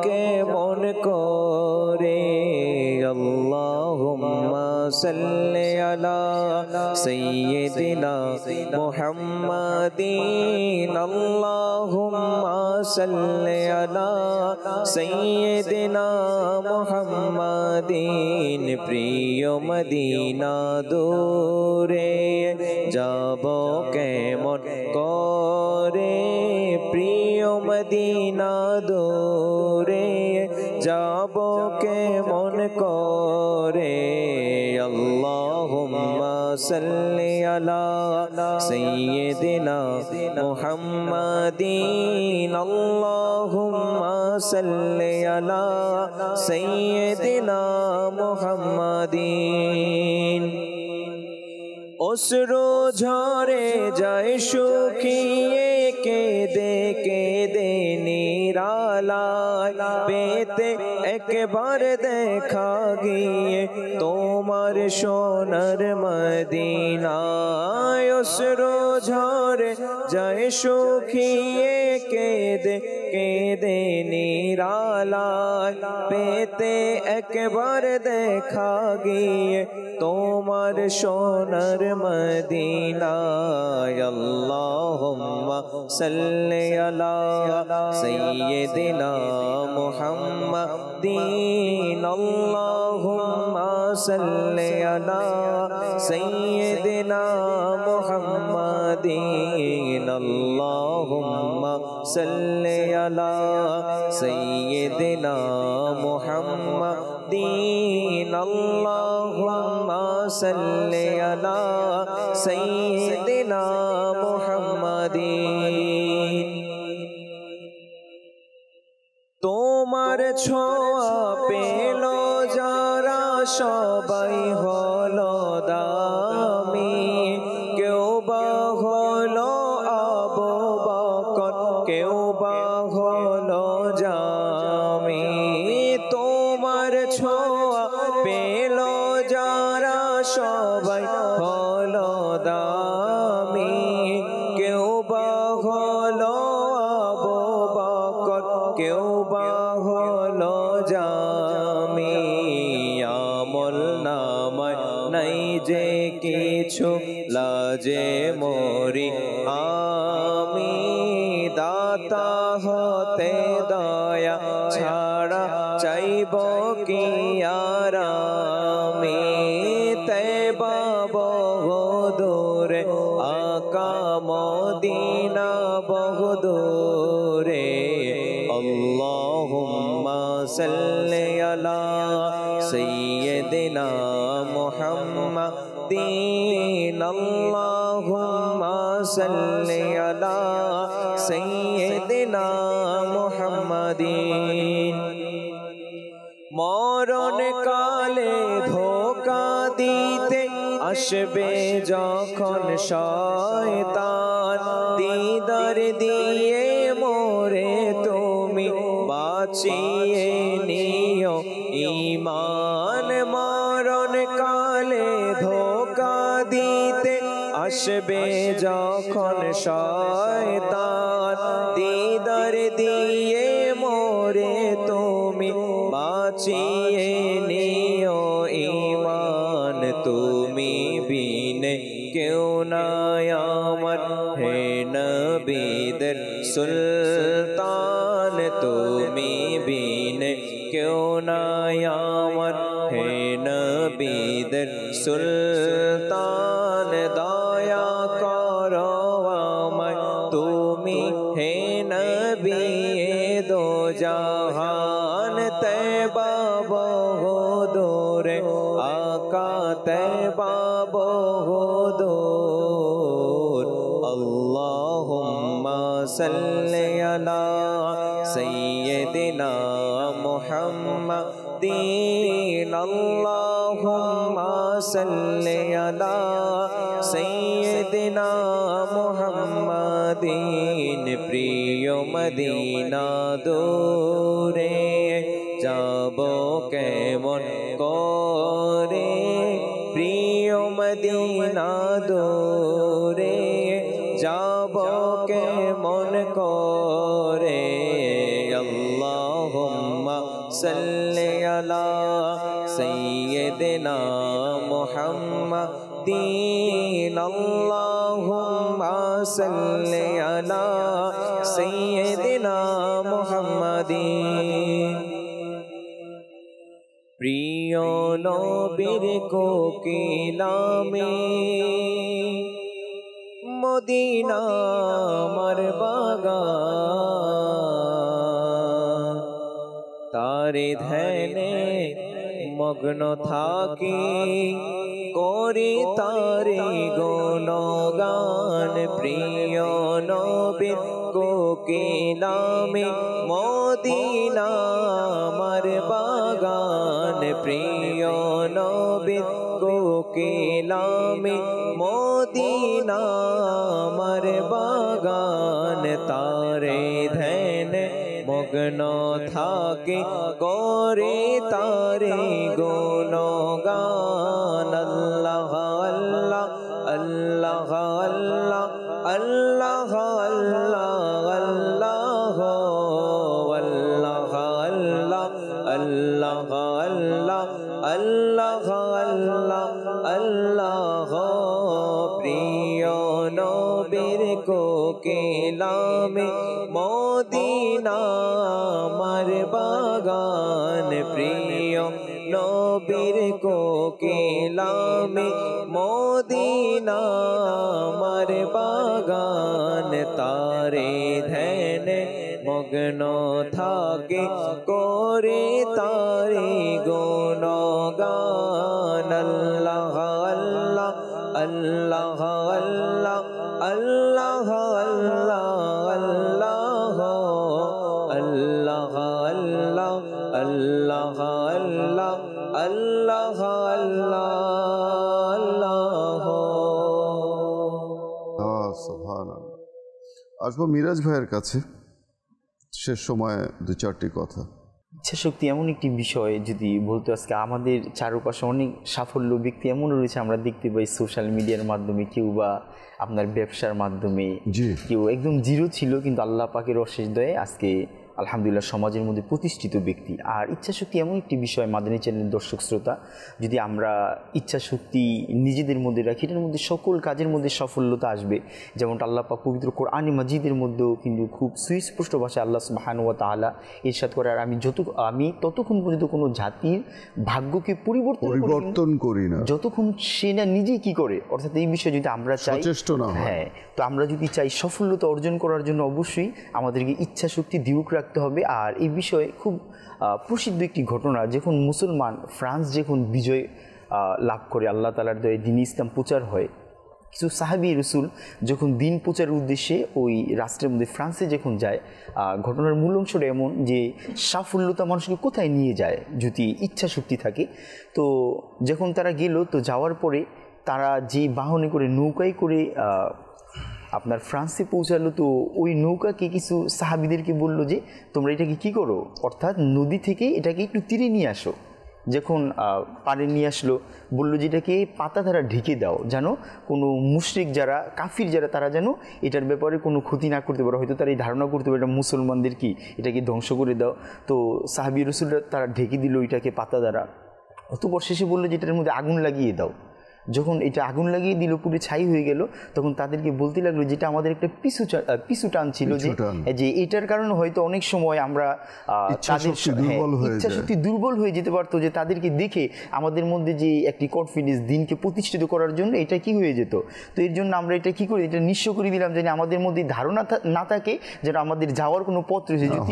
কেমন করে। আল্লাহুম্মা সাল্লি আলা সাইয়্যিদিনা মুহাম্মাদিন, আল্লাহুম্মা সাল্লি আলা সাইয়্যিদিনা মুহাম্মাদিন। প্রিয় মদিনা দূরে যাব কেমন করে, প্রিয় মদিনা দূরে যাব কেমন করে। আল্লাহুম্মা সাল্লি আলা সাইয়্যিদিনা মুহাম্মাদিন, আল্লাহুম্মা সাল্লি আলা সাইয়্যিদিনা মুহাম্মাদিন। অশ্রু ঝরে যায় শুকিয়ে, কেঁদে কেঁদে নিরালায়, পেতে একবার দেখা গিয়ে তোমার সোনার মদিনায়। অশ্রু ঝরে যায় শুকিয়ে, কেঁদে কেঁদে নিরালায়, পেতে একবার দেখা গিয়ে তোমার সোনার মদিনায়। আল্লাহুম্মা সাল্লি আলা সাইয়্যিদিনা মুহাম্মাদিন, আল্লাহুম্মা সাল্লি আলা সাইয়্যিদিনা মুহাম্মাদিন, আল্লাহুম্মা সাল্লি আলা সাইয়্যিদিনা মুহাম্মাদিন, আল্লাহুম্মা সাল্লি আলা সাইয়্যিদিনা মুহাম্মাদিন। তোমার ছোঁয়া পেল যারা সবাই হলো দামি, কেউ বা হলো আবু বকর, কেউ বা হলো জামি। তোমার ছোঁয়া পেল যারা সবাই হলো দামি, কেউ বা হলো আবু বকর, কেউ বা হলো জামি। আমল নামায় নাই যে কিছু, লাজে মরি আমি, দাতা হতে দয়া ছাড়া চাইব কি আর আমি। তৈবা বহুদূরে, আকা মদিনা বহুদূরে। আল্লাহুম্মা সাল্লি আলা সাইয়্যিদিনা মুহাম্মাদিন, আল্লাহুম্মা সাল্লি আলা সাইয়্যিদিনা মুহাম্মাদিন। মরণ কালে ধোঁকা দিতে আসবে যখন শয়তান, দিদার দিয়ে মোরে তুমি বাঁচিয়ে নিও ঈমান। মরণ কালে ধোঁকা দিতে আসবে যখন শয়তান, দিদার দিয়ে মোরে তুমি তুমি বাঁচিয়ে নিও ঈমান তুমি বিনে কেউ নাই আমার হে নবীদের সুলতান তুমি বিনে কেউ নাই আমার হে নবীদের সুলতান দয়া করো আমায় তুমি হে নবী দো জাহান তৈবা বহুদূরে আকা তৈবা বহুদূর আল্লাহুম্মা সাল্লি আলা সাইয়্যিদিনা মুহাম্মাদিন আল্লাহুম্মা সাল্লি আলা সাইয়্যিদিনা মুহাম্মাদিন প্রিয় মদিনা দূরে যাব কেমন করে প্রিয় মদিনা দূরে যাব কেমন করে আল্লাহুম্মা সাল্লি আলা সাইয়্যিদিনা মুহাম্মাদিন আল্লাহুম্মা সাল্লি আলা সাইয়্যিদিনা মুহাম্মাদিন প্রিয় নবীর কোকিলামে মদিনা আমার বাগান তারে ধ্যানে মগ্ন থাকি করি তারে গুণগান প্রিয় নবীর কোকিলামে মদিনা আমার বাগান প্রিয় নবীর কোকিলামে মদিনা আমার বাগান তারে ধ্যান মগ্ন থাকে করে তারে গুণগান আল্লাহ আল্লাহ আল্লাহ আল্লাহ আল্লাহ আল্লাহ আল্লাহ আল্লাহ আল্লাহ আল্লাহ আল্লাহ আল্লাহ প্রিয় নবীর কোকিলামে মদিনা আমার বাগান প্রিয় নবীর কোকিলামে মদিনা আমার বাগান তারে ধ্যান মগ্ন থাকে করে তারে গুণগান আল্লাহ আল্লাহ আল্লাহ আল্লাহ আল্লাহ আল্লাহ আল্লাহ আল্লাহ আল্লাহ আল্লাহ আল্লাহ সুবহানাল্লাহ। আসবো মিরাজ ভাইয়ের কাছে, শেষ সময়ে দু চারটি কথা। ইচ্ছাশক্তি এমন একটি বিষয় যদি বলতে আজকে আমাদের চারপাশে অনেক সাফল্য ব্যক্তি এমন রয়েছে আমরা দেখতে পাই সোশ্যাল মিডিয়ার মাধ্যমে, কেউ বা আপনার ব্যবসার মাধ্যমে, কেউ একদম জিরো ছিল কিন্তু আল্লাহ পাকের অশেষ দয়ে আজকে আলহামদুলিল্লাহ সমাজের মধ্যে প্রতিষ্ঠিত ব্যক্তি। আর ইচ্ছাশক্তি এমন একটি বিষয় মাদানী চ্যানেলের দর্শক শ্রোতা, যদি আমরা ইচ্ছাশক্তি নিজেদের মধ্যে রাখি এটার মধ্যে সকল কাজের মধ্যে সফলতা আসবে। যেমনটা আল্লাহ পাক পবিত্র কোরআনে মাজিদের মধ্যেও কিন্তু খুব সুস্পষ্ট ভাষায় আল্লাহ সুবহানাহু ওয়া তাআলা ইরশাদ করে, আর আমি ততক্ষণ পর্যন্ত কোনো জাতির ভাগ্যকে পরিবর্তন করি না যতক্ষণ সে না নিজেই কি করে। অর্থাৎ এই বিষয়ে যদি আমরা চাই, হ্যাঁ, তো আমরা যদি চাই সফলতা অর্জন করার জন্য অবশ্যই আমাদেরকে ইচ্ছাশক্তি দৃঢ় রাখতে হবে। আর এই বিষয়ে খুব প্রসিদ্ধ একটি ঘটনা, যখন মুসলমান ফ্রান্স যখন বিজয় লাভ করে, আল্লাহ তাআলার দয়ে দ্বীন ইসলাম প্রচার হয়, কিছু সাহাবী রাসূল যখন দিন প্রচারের উদ্দেশ্যে ওই রাষ্ট্রের মধ্যে ফ্রান্সে যখন যায়, ঘটনার মূল অংশটা এমন যে সাফল্যতা মানুষকে কোথায় নিয়ে যায় যদি ইচ্ছা শক্তি থাকে। তো যখন তারা গেল, তো যাওয়ার পরে তারা যে বাহনে করে নৌকায় করে আপনার ফ্রান্সে পৌঁছালো, তো ওই নৌকাকে কিছু সাহাবীদেরকে বলল যে তোমরা এটাকে কি করো, অর্থাৎ নদী থেকে এটাকে একটু তীরে নিয়ে আসো, যখন পানি নিয়ে আসলো, বললো যে এটাকে পাতা দ্বারা ঢেকে দাও, যেন কোনো মুশরিক যারা কাফির যারা তারা যেন এটার ব্যাপারে কোনো ক্ষতি না করতে পারে, হয়তো তারা এই ধারণা করতে পারে এটা মুসলমানদের কি, এটাকে ধ্বংস করে দাও। তো সাহাবী রাসূলরা তারা ঢেকে দিল এটাকে পাতা দ্বারা। অতঃপর শেষে বললো যে এটার মধ্যে আগুন লাগিয়ে দাও। যখন এটা আগুন লাগিয়ে দিল, পুরো ছাই হয়ে গেল, তখন তাদেরকে বলতে লাগলো যেটা আমাদের একটা পিছু টান ছিল, যে এটার কারণে হয়তো অনেক সময় আমরা তাদের ইচ্ছাশক্তি দুর্বল হয়ে যেতে পারতো, যে তাদেরকে দেখে আমাদের মধ্যে যে একটি কনফিডেন্স দিনকে প্রতিষ্ঠিত করার জন্য এটা কি হয়ে যেত। তো এর জন্য আমরা এটা কি করি, এটা নিঃস্ব করে দিলাম, যেন আমাদের মধ্যে ধারণা না থাকে যেন আমাদের যাওয়ার কোনো পথ রয়েছে, যদি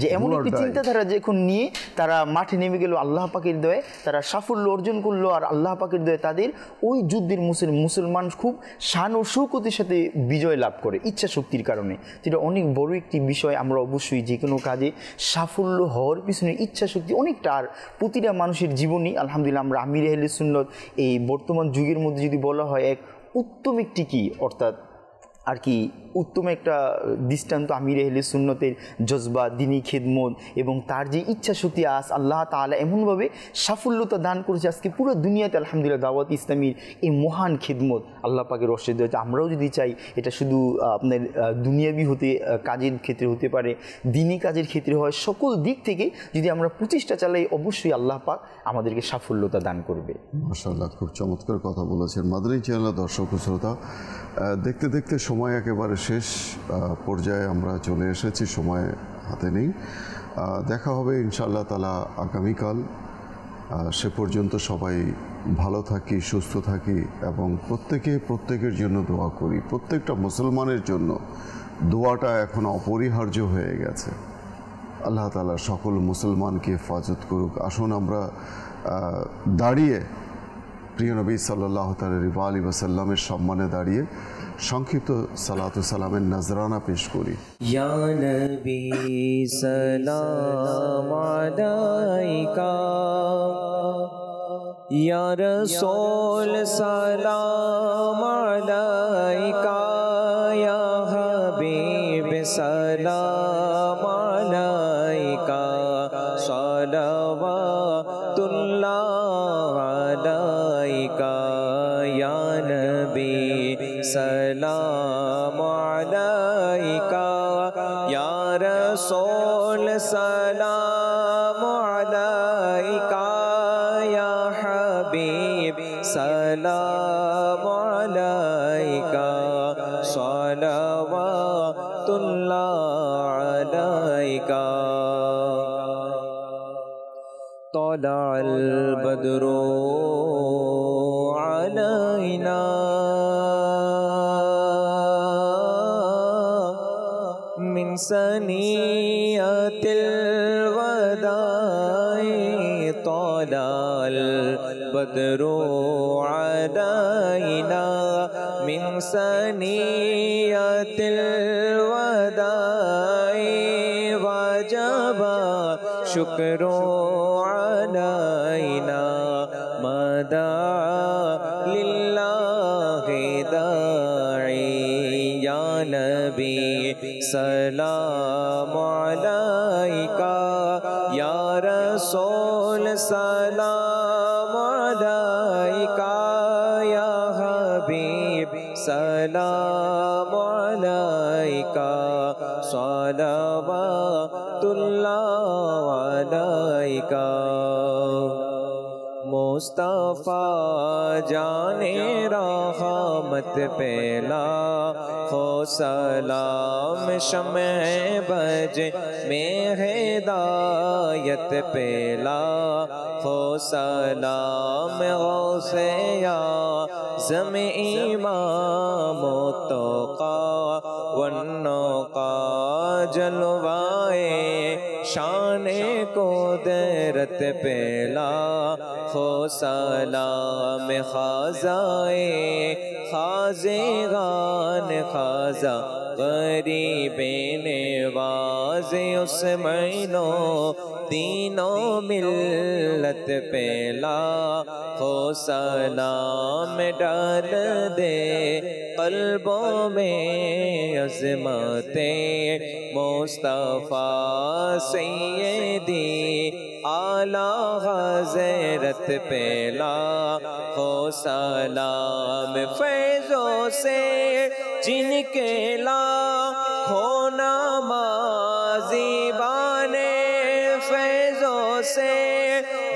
যে এমন একটি চিন্তাধারা যখন নিয়ে তারা মাঠে নেমে গেল, আল্লাহ পাকের দয়ায় তারা সাফল্য অর্জন করলো, আর আল্লাহ পাকের দয়ায় তাদের ওই যুদ্ধের মুসলমান খুব শান ও শৌকতের সাথে বিজয় লাভ করে ইচ্ছা শক্তির কারণে। যেটা অনেক বড় একটি বিষয়। আমরা অবশ্যই যে কোনো কাজে সাফল্য হওয়ার পিছনে ইচ্ছা শক্তি অনেকটা, আর প্রতিটা মানুষের জীবনই আলহামদুলিল্লাহ আমরা আমির আহলে সুন্নাত এই বর্তমান যুগের মধ্যে যদি বলা হয় এক উত্তম একটি কি অর্থাৎ আর কি উত্তম একটা দৃষ্টান্ত আমির আহলে সুন্নতের জজবা, দিনী খেদমত এবং তার যে ইচ্ছা শক্তি, আজ আল্লাহ তাআলা এমনভাবে সাফল্যতা দান করেছে আজকে পুরো দুনিয়াতে আলহামদুলিল্লাহ দাওয়াত ইসলামীর এই মহান খেদমত আল্লাহ পাকের রশিদ হয়েছে। আমরাও যদি চাই এটা শুধু আপনার দুনিয়াবি কাজের ক্ষেত্রে হতে পারে, দিনী কাজের ক্ষেত্রে হয়, সকল দিক থেকে যদি আমরা প্রচেষ্টা চালাই অবশ্যই আল্লাহ পাক আমাদেরকে সাফল্যতা দান করবে। মাশাআল্লাহ, খুব চমৎকার কথা বলেছেন। মাদানী চ্যানেলের দর্শক শ্রোতা, দেখতে দেখতে সময় একেবারে শেষ পর্যায়ে আমরা চলে এসেছি, সময় হাতে নেই। দেখা হবে ইনশাআল্লাহ তাআলা আগামীকাল। সে পর্যন্ত সবাই ভালো থাকি, সুস্থ থাকি এবং প্রত্যেকের জন্য দোয়া করি। প্রত্যেকটা মুসলমানের জন্য দোয়াটা এখন অপরিহার্য হয়ে গেছে। আল্লাহ তাআলা সকল মুসলমানকে হেফাজত করুক। আসুন আমরা দাঁড়িয়ে প্রিয় নবী সাল্লাল্লাহু আলাইহি ওয়াসাল্লামের সম্মানে দাঁড়িয়ে সংক্ষিপ্ত সালাতু সালামের নজরানা পেশ করি। ইয়া নবী সালাম আলাইকা, ইয়া রাসূল সালাম আলাইকা, ইয়া হাবিব সালাম আলাইকা, সালাওয়াতুল্লাহ আলাইকা, ইয়া নবী সালাম আলাইকা, ইয়া রাসূল সালাম আলাইকা, ইয়া হাবিব সালাম আলাইকা, সালাওয়াতুল্লাহ আলাইকা। طلع البدر علينا من ثنية الوداع، طلع البدر علينا من ثنية الوداع، وجب شكر علينا ما دعا لله داعي، يا نبي سلام عليك، يا رسول سلام عليك، يا حبيب سلام عليك، صلوات الله عليك۔ مصطفیٰ جانے رحمت پہلا ہو سلام، شمع بج میں ہدایت پہلا ہو سلام، غوث اعظم امام التقی والنقی، جلوائے شان قدرت پہلا ہو سلام، خازائے خازغان خازا غریب نواز اس مہینوں تینوں ملت پہ لاکھوں سلام ڈال دے قلبوں میں عظمت مصطفیٰ سیدی اعلیٰ حضرت پہ لاکھوں سلام فیضوں سے جن کے لاکھوں نمازی بانے فیضوں سے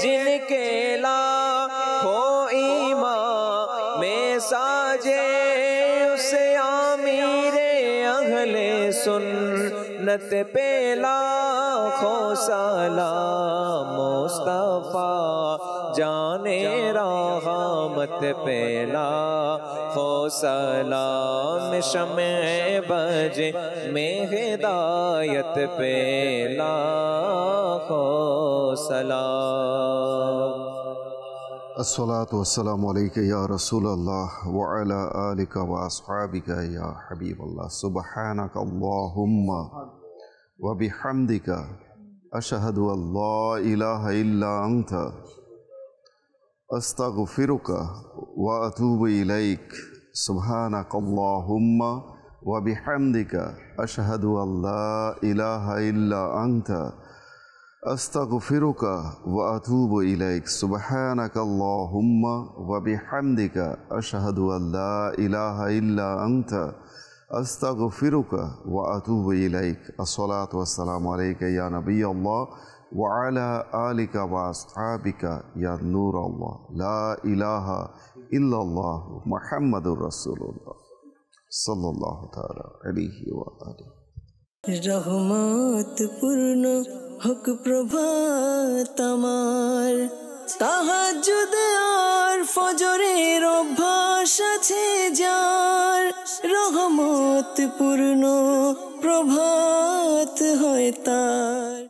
جن کے لاکھوں ایمان میں ساجے اسے امیر اہل سنت پہ لاکھوں سلام مصطفیٰ جان رحمت پہ لاکھوں سلام شمع بج میں ہدایت پہ لاکھوں سلام الصلاة والسلام علیکہ یا رسول اللہ وعلی آلک واصحابک یا حبیب اللہ سبحانک اللہم وبحمدک اشہد ان لا الہ الا انت استغفرک واتوب الیک سبحانک اللہم وبحمدک اشہد ان لا الہ الا انت استغفرک واتوب الیک سبحانک اللہم وبحمدک اشہد ان لا الہ الا انت استغفرک واتوب الیک الصلاة والسلام علیکہ یا نبی اللہ وعلی آلک واصحابک یا نور اللہ لا الہ الا اللہ محمد رسول اللہ صلی اللہ تعالی علیہ وآلہ রহমত পূর্ণ হোক প্রভাত আমার তাহাজ্জুদ আর ফজরের অভ্যাস আছে যার রহমত পূর্ণ প্রভাত হয় তার